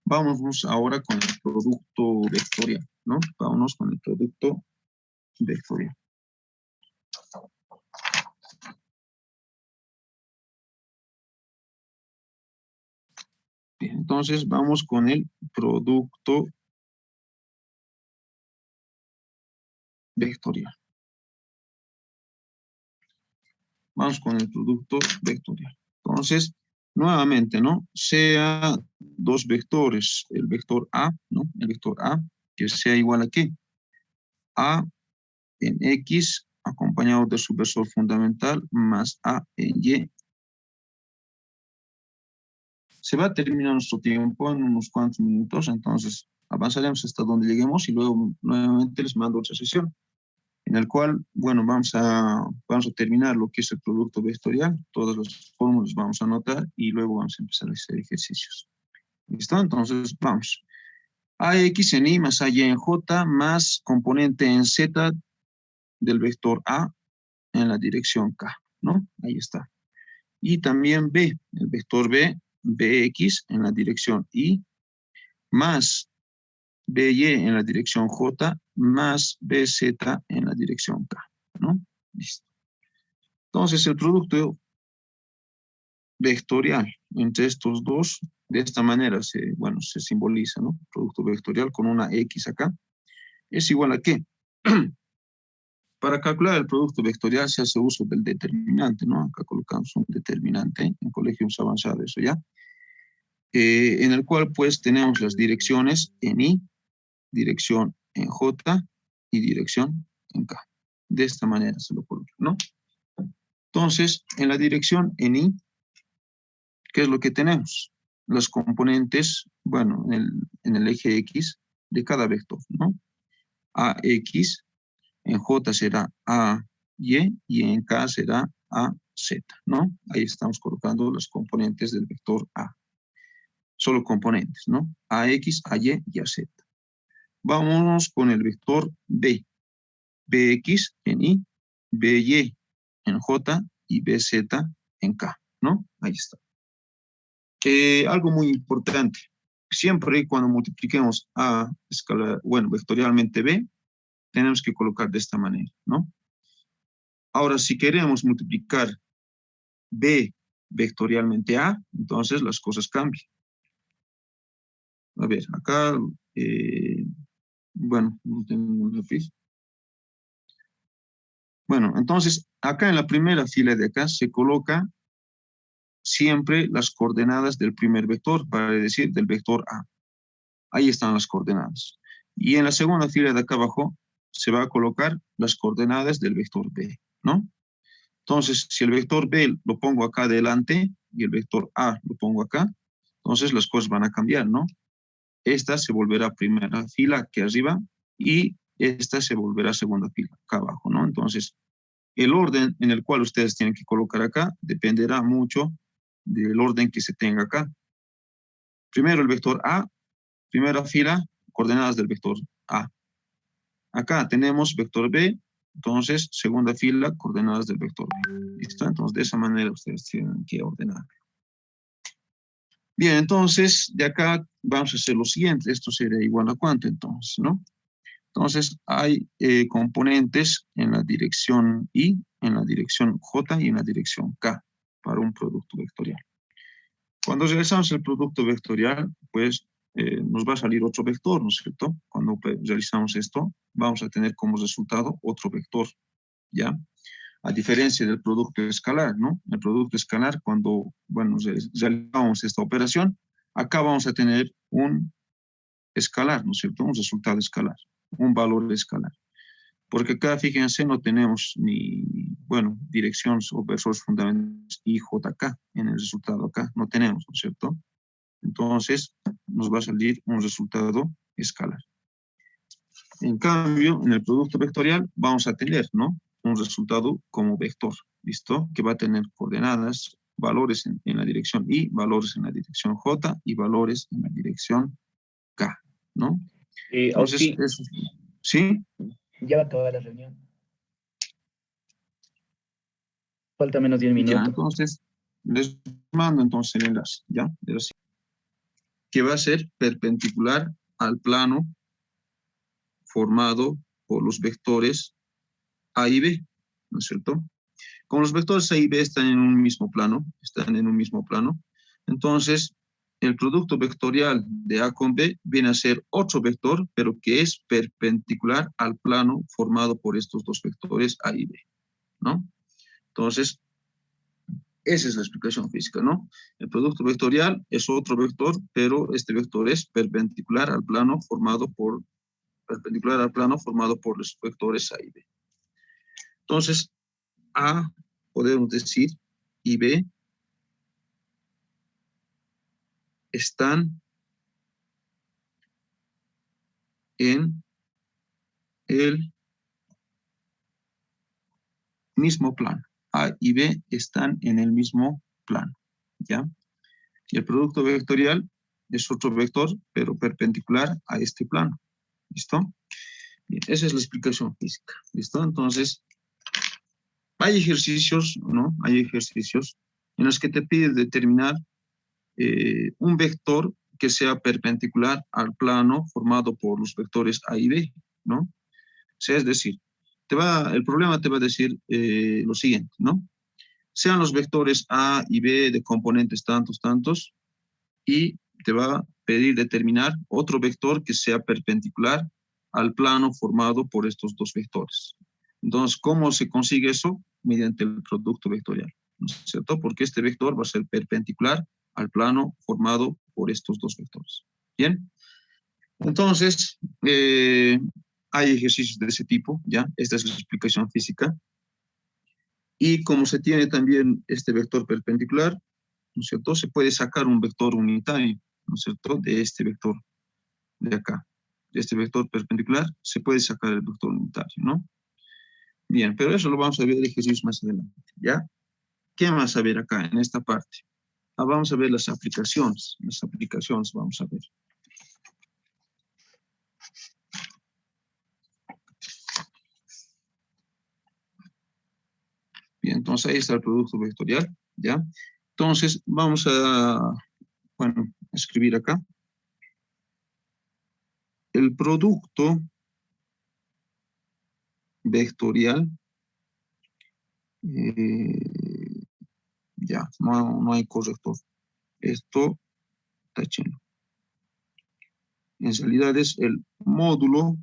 Vámonos ahora con el producto vectorial, ¿no? Vámonos con el producto vectorial. Bien, entonces vamos con el producto vectorial. Vamos con el producto vectorial. Entonces, nuevamente, ¿no? Sea dos vectores, el vector A, ¿no? El vector A, que sea igual a ¿qué? A en X acompañado de su versor fundamental más A en Y. Se va a terminar nuestro tiempo en unos cuantos minutos, entonces avanzaremos hasta donde lleguemos y luego nuevamente les mando otra sesión, en el cual, bueno, vamos a terminar lo que es el producto vectorial, todas las fórmulas vamos a anotar y luego vamos a empezar a hacer ejercicios. ¿Listo? Entonces, vamos. AX en Y más AY en J más componente en Z del vector A en la dirección K, ¿no? Ahí está. Y también B, el vector B, Bx en la dirección Y, más By en la dirección J, más Bz en la dirección K, ¿no? Listo. Entonces, el producto vectorial entre estos dos, de esta manera se simboliza, ¿no? Producto vectorial con una X acá, es igual a ¿qué? Para calcular el producto vectorial se hace uso del determinante, ¿no? Acá colocamos un determinante, en colegio hemos avanzado eso ya. En el cual pues tenemos las direcciones en Y, dirección en J y dirección en K. De esta manera se lo coloca, ¿no? Entonces, en la dirección en Y, ¿qué es lo que tenemos? Los componentes, bueno, en el eje X de cada vector, ¿no? AX, en J será AY y en K será AZ, Z, ¿no? Ahí estamos colocando los componentes del vector A. Solo componentes, ¿no? AX, AY y AZ. Vámonos con el vector B. BX en I, BY en J y BZ en K, ¿no? Ahí está. Algo muy importante. Siempre cuando multipliquemos A escalar, bueno, vectorialmente B, tenemos que colocar de esta manera, ¿no? Ahora, si queremos multiplicar B vectorialmente A, entonces las cosas cambian. A ver, acá, bueno, no tengo un lápiz. Bueno, entonces, acá en la primera fila de acá se coloca siempre las coordenadas del primer vector, para decir del vector A. Ahí están las coordenadas. Y en la segunda fila de acá abajo se va a colocar las coordenadas del vector B, ¿no? Entonces, si el vector B lo pongo acá adelante y el vector A lo pongo acá, entonces las cosas van a cambiar, ¿no? Esta se volverá primera fila aquí arriba y esta se volverá segunda fila acá abajo, ¿no? Entonces, el orden en el cual ustedes tienen que colocar acá dependerá mucho del orden que se tenga acá. Primero el vector A, primera fila, coordenadas del vector A. Acá tenemos vector B, entonces segunda fila, coordenadas del vector B. ¿Listo? Entonces de esa manera ustedes tienen que ordenar. Bien, entonces de acá vamos a hacer lo siguiente. Esto sería igual a cuánto entonces, ¿no? Entonces hay componentes en la dirección I, en la dirección J y en la dirección K para un producto vectorial. Cuando realizamos el producto vectorial, pues nos va a salir otro vector, ¿no es cierto? Cuando realizamos esto, vamos a tener como resultado otro vector, ¿ya? A diferencia del producto escalar, ¿no? El producto escalar, cuando, bueno, realizamos esta operación, acá vamos a tener un escalar, ¿no es cierto? Un resultado escalar, un valor escalar. Porque acá, fíjense, no tenemos ni, bueno, direcciones o versores fundamentales I, J, K en el resultado acá, no tenemos, ¿no es cierto? Entonces, nos va a salir un resultado escalar. En cambio, en el producto vectorial vamos a tener, ¿no? Un resultado como vector, ¿listo? Que va a tener coordenadas, valores en la dirección I, valores en la dirección J y valores en la dirección K, ¿no? Entonces, Austin, eso, ¿sí? ya va a acabar la reunión. Falta menos 10 Ya, minutos. entonces, les mando entonces el enlace, ¿ya? Que va a ser perpendicular al plano formado por los vectores A y B, ¿no es cierto? Como los vectores A y B están en un mismo plano, entonces el producto vectorial de A con B viene a ser otro vector, pero que es perpendicular al plano formado por estos dos vectores A y B, ¿no? Entonces, esa es la explicación física, ¿no? El producto vectorial es otro vector, pero este vector es perpendicular al plano formado por los vectores A y B. Entonces, A, podemos decir, y B están en el mismo plano. A y B están en el mismo plano, ¿ya? Y el producto vectorial es otro vector, pero perpendicular a este plano, ¿listo? Bien, esa es la explicación física, ¿listo? Entonces, hay ejercicios, ¿no? Hay ejercicios en los que te pide determinar un vector que sea perpendicular al plano formado por los vectores A y B, ¿no? O sea, es decir, el problema te va a decir lo siguiente, ¿no? Sean los vectores A y B de componentes tantos, y te va a pedir determinar otro vector que sea perpendicular al plano formado por estos dos vectores. Entonces, ¿cómo se consigue eso? Mediante el producto vectorial, ¿no es cierto? Porque este vector va a ser perpendicular al plano formado por estos dos vectores. ¿Bien? Entonces, hay ejercicios de ese tipo, ¿ya? Esta es la explicación física. Y como se tiene también este vector perpendicular, ¿no es cierto? Se puede sacar un vector unitario, ¿no es cierto? De este vector de acá. De este vector perpendicular se puede sacar el vector unitario, ¿no? Bien, pero eso lo vamos a ver en ejercicios más adelante, ¿ya? ¿Qué más a ver acá en esta parte? Vamos a ver las aplicaciones. Las aplicaciones vamos a ver. Bien, entonces ahí está el producto vectorial, ¿ya? Entonces vamos a, bueno, escribir acá. El producto vectorial, ya, no hay corrector. Esto está lleno. En realidad es el módulo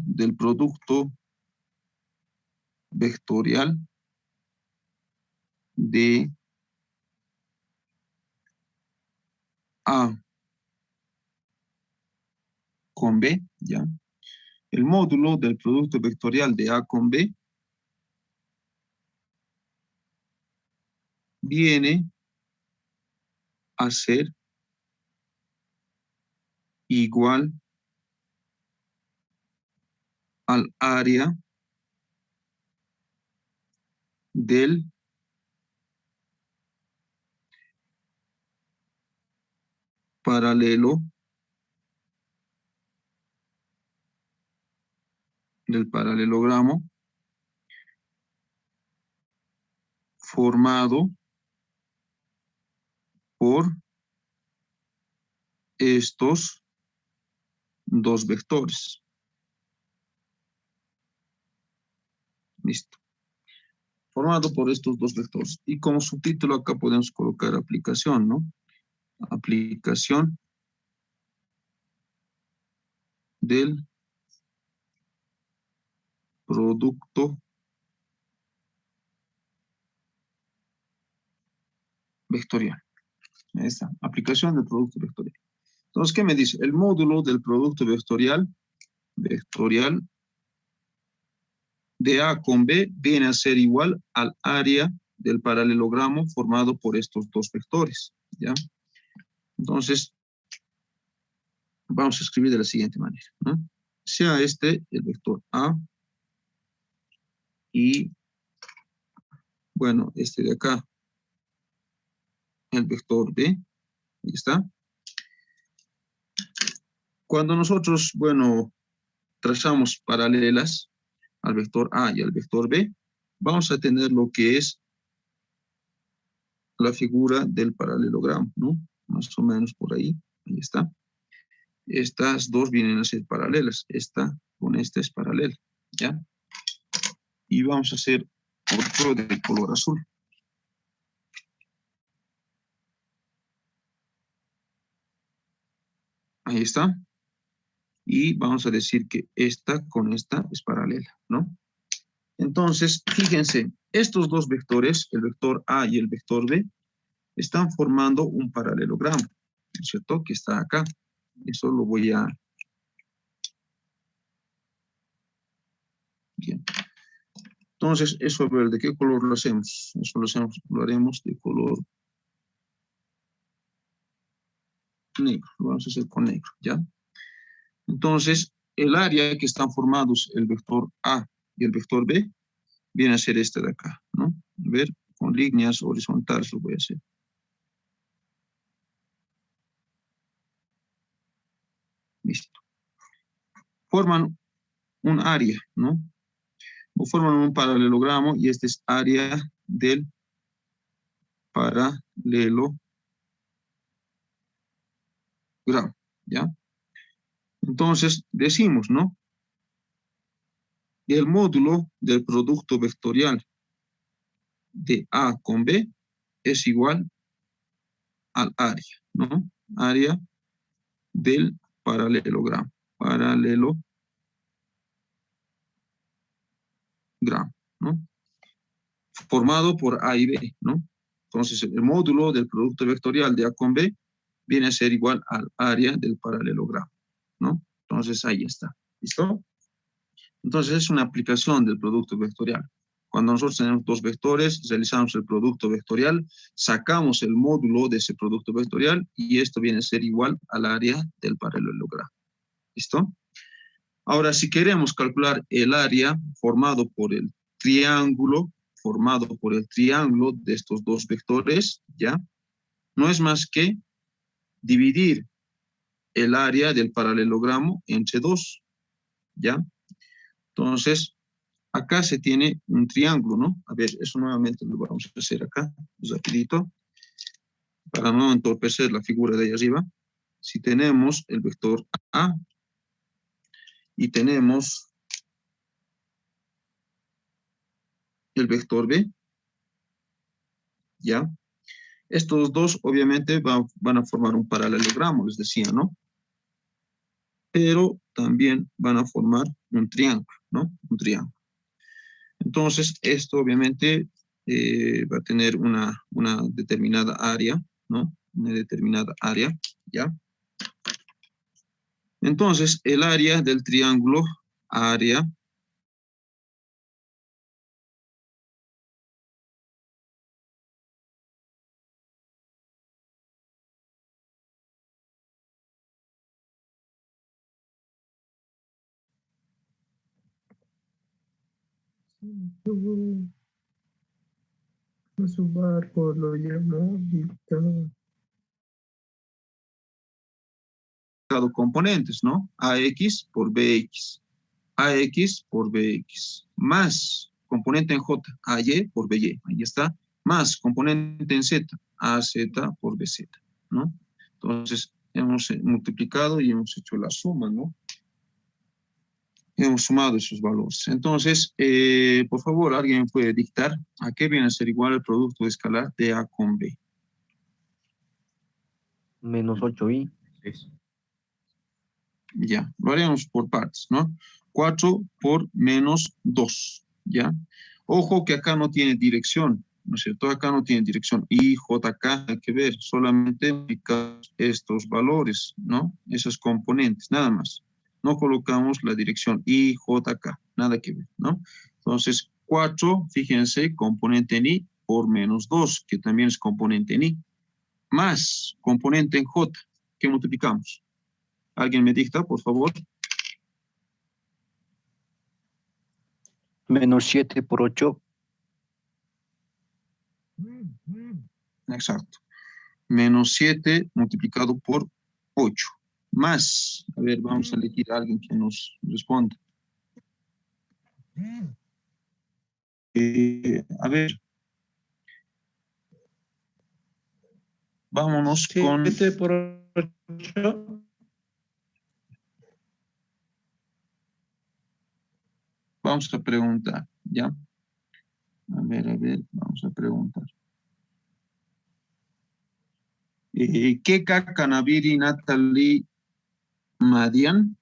del producto vectorial de A con B, ¿ya? El módulo del producto vectorial de A con B viene a ser igual al área del paralelogramo formado por estos dos vectores. Listo. Formado por estos dos vectores. Y como subtítulo acá podemos colocar aplicación, ¿no? Aplicación del producto vectorial. Ahí está. Aplicación del producto vectorial. Entonces, ¿qué me dice? El módulo del producto vectorial de A con B viene a ser igual al área del paralelogramo formado por estos dos vectores, ¿ya? Entonces, vamos a escribir de la siguiente manera, ¿no? Sea este el vector A y, bueno, este de acá, el vector B, ahí está. Cuando nosotros, bueno, trazamos paralelas al vector A y al vector B, vamos a tener lo que es la figura del paralelogramo, ¿no? Más o menos por ahí, ahí está. Estas dos vienen a ser paralelas, esta con esta es paralela, ¿ya? Y vamos a hacer otro de color azul. Ahí está. Y vamos a decir que esta con esta es paralela, ¿no? Entonces, fíjense, estos dos vectores, el vector A y el vector B, están formando un paralelogramo, ¿no es cierto? Que está acá. Eso lo voy a... Bien. Entonces, eso, a ver, ¿de qué color lo hacemos? Eso lo haremos de color negro. Lo vamos a hacer con negro, ¿ya? Entonces, el área que están formados el vector A y el vector B viene a ser este de acá, ¿no? A ver, con líneas horizontales lo voy a hacer. Listo. Forman un área, ¿no? O forman un paralelogramo y este es área del paralelogramo, ¿ya? Entonces, decimos, ¿no? El módulo del producto vectorial de A con B es igual al área, ¿no? Área del paralelogramo. ¿No? Formado por A y B, ¿no? Entonces, el módulo del producto vectorial de A con B viene a ser igual al área del paralelogramo, ¿no? Entonces, ahí está. ¿Listo? Entonces es una aplicación del producto vectorial. Cuando nosotros tenemos dos vectores, realizamos el producto vectorial, sacamos el módulo de ese producto vectorial y esto viene a ser igual al área del paralelogramo. ¿Listo? Ahora, si queremos calcular el área formado por el triángulo de estos dos vectores, ¿ya? No es más que dividir el área del paralelogramo entre dos, ¿ya? Entonces, acá se tiene un triángulo, ¿no? A ver, eso nuevamente lo vamos a hacer acá, rapidito, para no entorpecer la figura de ahí arriba. Si tenemos el vector A y tenemos el vector B, ¿ya? Estos dos obviamente van a formar un paralelogramo, les decía, ¿no? Pero también van a formar un triángulo, ¿no? Un triángulo. Entonces, esto obviamente va a tener una determinada área, ¿no? Una determinada área, ¿ya? Entonces, el área del triángulo, área, A su barco lo llamó Víctor. componentes, ¿no? AX por BX, AX por BX, más componente en J, AY por BY, ahí está, más componente en Z, AZ por BZ, ¿no? Entonces, hemos multiplicado y hemos hecho la suma, ¿no? Hemos sumado esos valores. Entonces, por favor, alguien puede dictar a qué viene a ser igual el producto escalar de A con B. Menos 8i. Ya, lo haremos por partes, ¿no? 4 por menos 2, ¿ya? Ojo que acá no tiene dirección, ¿no es cierto? Acá no tiene dirección. Y JK hay que ver, solamente estos valores, ¿no? Esos componentes, nada más. No colocamos la dirección I, JK, nada que ver, ¿no? Entonces, 4, fíjense, componente en I por menos 2, que también es componente en I, más componente en J, que multiplicamos. ¿Alguien me dicta, por favor? Menos 7 por 8. Exacto. Menos 7 multiplicado por 8. Más, a ver, vamos a elegir a alguien que nos responda. A ver. Vámonos con... 7 por 8. Vamos a preguntar, ¿ya? A ver, vamos a preguntar. Keka Kanabiri Natalie Madian,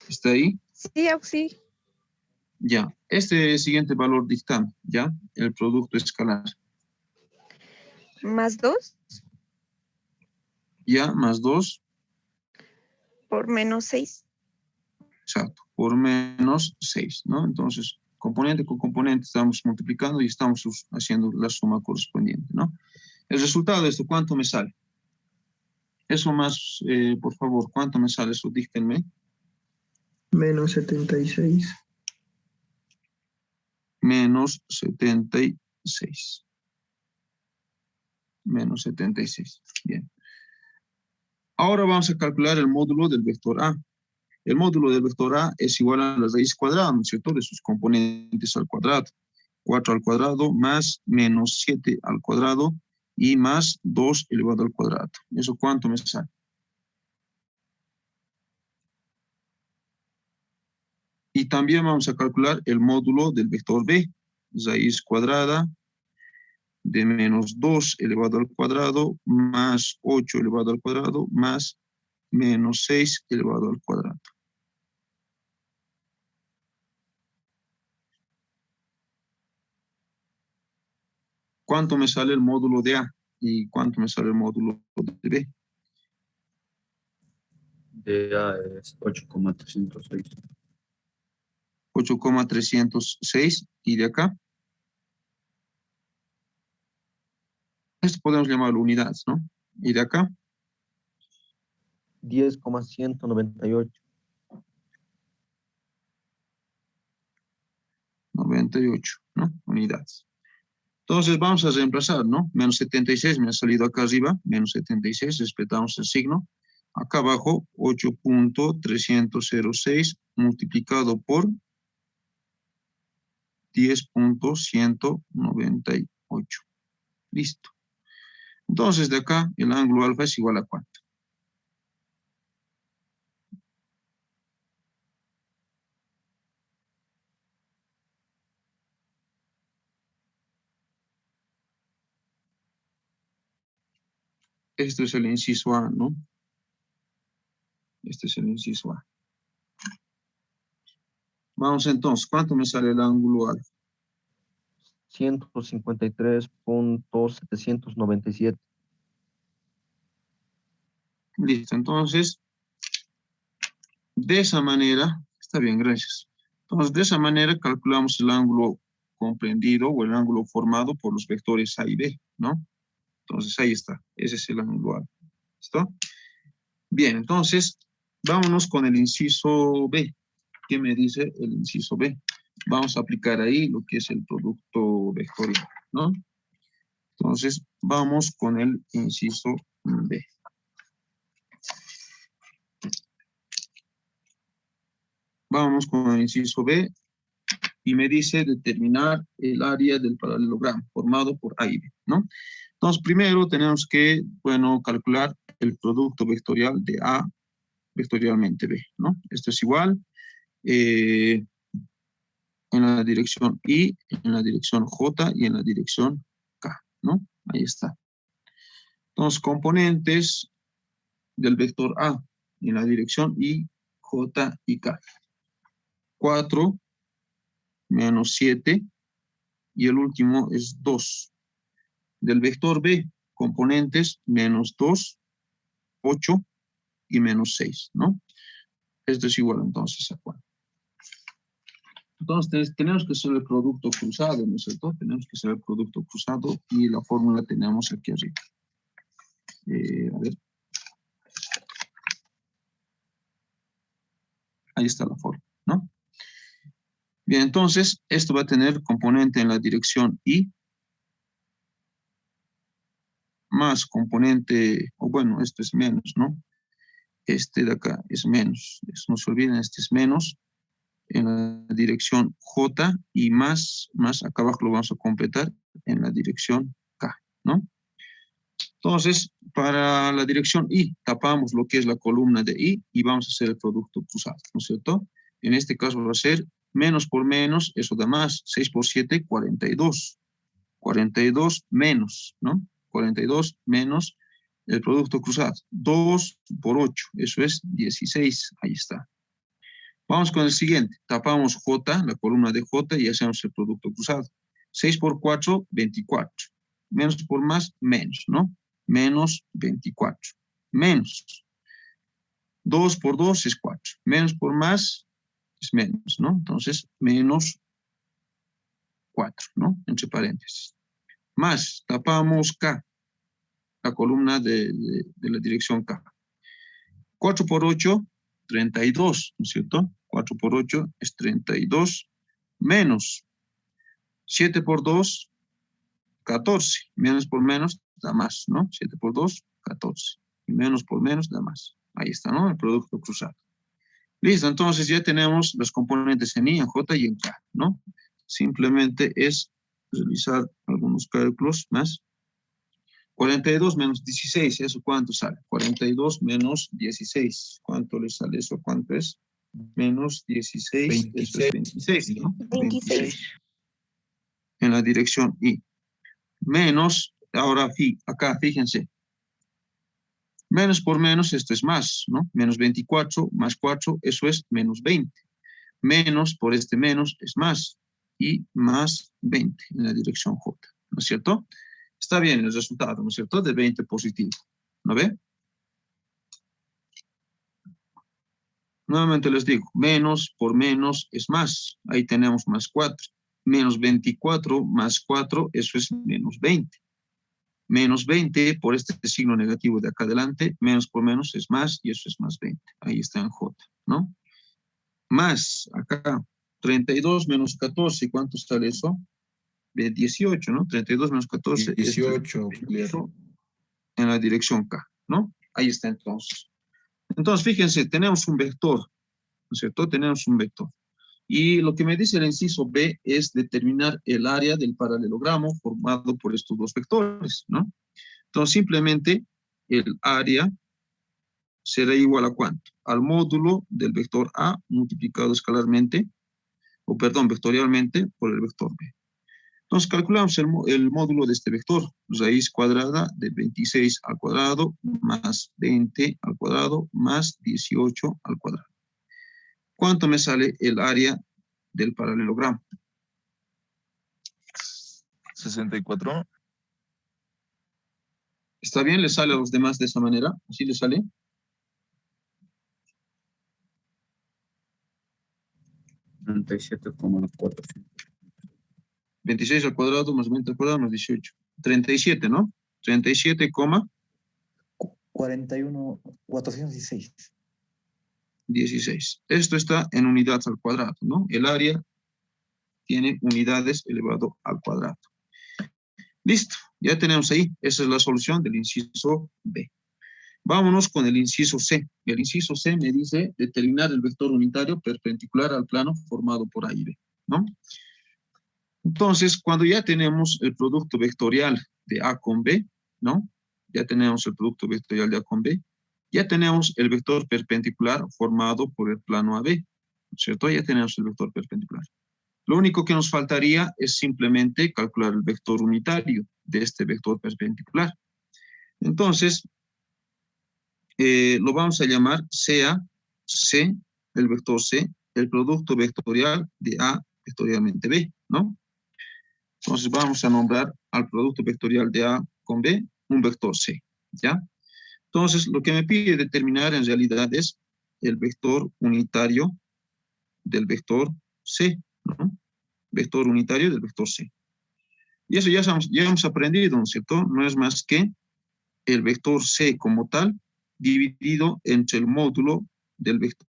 ¿está ahí? Sí, Auxi. Ya, este siguiente valor dictame, ¿ya? El producto escalar. Más 2 Ya, más 2. por menos 6. Exacto, por menos 6, ¿no? Entonces, componente con componente estamos multiplicando y estamos haciendo la suma correspondiente, ¿no? El resultado de esto, ¿cuánto me sale? Eso más, por favor, ¿cuánto me sale? Eso díctenme. Menos 76. Menos 76. Menos 76. Bien. Ahora vamos a calcular el módulo del vector A. El módulo del vector A es igual a la raíz cuadrada, ¿no es cierto?, de sus componentes al cuadrado. 4 al cuadrado más menos 7 al cuadrado y más 2 elevado al cuadrado. ¿Eso cuánto me sale? Y también vamos a calcular el módulo del vector B. Raíz cuadrada de menos 2 elevado al cuadrado más 8 elevado al cuadrado más menos 6 elevado al cuadrado. ¿Cuánto me sale el módulo de A? ¿Y cuánto me sale el módulo de B? De A es 8,306. 8,306. Y de acá, esto podemos llamarlo unidades, ¿no? Y de acá, 10,198. 98, ¿no? Unidades. Entonces vamos a reemplazar, ¿no? Menos 76 me ha salido acá arriba, menos 76, respetamos el signo. Acá abajo, 8.306 multiplicado por 10.198. Listo. Entonces de acá, el ángulo alfa es igual a ¿cuánto? Este es el inciso A, ¿no? Este es el inciso A. Vamos entonces, ¿cuánto me sale el ángulo alfa? 153.797. Listo, entonces, de esa manera, está bien, gracias. Entonces, de esa manera calculamos el ángulo comprendido o el ángulo formado por los vectores A y B, ¿no? Entonces, ahí está, ese es el ángulo alfa. ¿Listo? Bien, entonces, vámonos con el inciso B. ¿Qué me dice el inciso B? Vamos a aplicar ahí lo que es el producto vectorial, ¿no? Entonces, vamos con el inciso B. Vamos con el inciso B y me dice determinar el área del paralelogramo formado por A y B, ¿no? Entonces, primero tenemos que, bueno, calcular el producto vectorial de A vectorialmente B, ¿no? Esto es igual en la dirección I, en la dirección J y en la dirección K, ¿no? Ahí está. Entonces, componentes del vector A en la dirección I, J y K. 4 menos 7 y el último es 2. Del vector B, componentes menos 2, 8 y menos 6, ¿no? Esto es igual entonces a 4. Entonces tenemos que hacer el producto cruzado, ¿no es cierto? Tenemos que hacer el producto cruzado y la fórmula tenemos aquí arriba. A ver. Ahí está la fórmula, ¿no? Bien, entonces esto va a tener componente en la dirección I más componente, o bueno, esto es menos, ¿no? Este de acá es menos. No se olviden, este es menos en la dirección J y más acá abajo lo vamos a completar en la dirección K, ¿no? Entonces, para la dirección I, tapamos lo que es la columna de I y vamos a hacer el producto cruzado, ¿no es cierto? En este caso va a ser menos por menos, eso da más. 6 por 7, 42. 42 menos, ¿no? 42 menos el producto cruzado. 2 por 8, eso es 16, ahí está. Vamos con el siguiente. Tapamos J, la columna de J, y hacemos el producto cruzado. 6 por 4, 24. Menos por más, menos, ¿no? Menos 24. Menos. 2 por 2 es 4. Menos por más es menos, ¿no? Entonces, menos 4, ¿no? Entre paréntesis. Más, tapamos K, la columna de la dirección K. 4 por 8, 32, ¿no es cierto? 4 por 8 es 32, menos 7 por 2, 14. Menos por menos da más, ¿no? 7 por 2, 14. Y menos por menos da más. Ahí está, ¿no? El producto cruzado. Listo, entonces ya tenemos los componentes en I, en J y en K, ¿no? Simplemente es realizar algunos cálculos más. 42 menos 16, ¿eso cuánto sale? 42 menos 16, ¿cuánto le sale eso? ¿Cuánto es? Menos 16, eso es 26, ¿no? 26. En la dirección I. Menos, ahora acá, fíjense. Menos por menos, esto es más, ¿no? Menos 24 más 4, eso es menos 20. Menos por este menos es más. Y más 20 en la dirección J, ¿no es cierto? Está bien el resultado, ¿no es cierto? De 20 positivo. ¿No ve? Nuevamente les digo, menos por menos es más. Ahí tenemos más 4. Menos 24 más 4, eso es menos 20. Menos 20 por este signo negativo de acá adelante, menos por menos es más y eso es más 20. Ahí está en J, ¿no? Más acá, 32 menos 14, ¿cuánto sale eso? De 18, ¿no? 32 menos 14 es 18, auxiliar. en la dirección K, ¿no? Ahí está entonces. Entonces, fíjense, tenemos un vector, ¿no es cierto? Tenemos un vector. Y lo que me dice el inciso B es determinar el área del paralelogramo formado por estos dos vectores, ¿no? Entonces, simplemente el área será igual a ¿cuánto? Al módulo del vector A multiplicado escalarmente, o perdón, vectorialmente por el vector B. Entonces, calculamos el módulo de este vector, raíz cuadrada de 26 al cuadrado más 20 al cuadrado más 18 al cuadrado. ¿Cuánto me sale el área del paralelogramo? 64. ¿Está bien? ¿Le sale a los demás de esa manera? ¿Así le sale? $37,4. 26 al cuadrado más 20 al cuadrado más 18. 37, ¿no? 37, 41,416. 16. Esto está en unidades al cuadrado, ¿no? El área tiene unidades elevado al cuadrado. Listo, ya tenemos ahí. Esa es la solución del inciso B. Vámonos con el inciso C. El inciso C me dice determinar el vector unitario perpendicular al plano formado por A y B, ¿no? Entonces, cuando ya tenemos el producto vectorial de A con B, ¿no? Ya tenemos el producto vectorial de A con B, ya tenemos el vector perpendicular formado por el plano AB, ¿cierto? Ya tenemos el vector perpendicular. Lo único que nos faltaría es simplemente calcular el vector unitario de este vector perpendicular. Entonces, lo vamos a llamar CA, C, el vector C, el producto vectorial de A vectorialmente B, ¿no? Entonces vamos a nombrar al producto vectorial de A con B un vector C, ¿ya? Entonces, lo que me pide determinar en realidad es el vector unitario del vector C, ¿no? Vector unitario del vector C. Y eso ya hemos aprendido, ¿no es cierto? No es más que el vector C como tal dividido entre el módulo del vector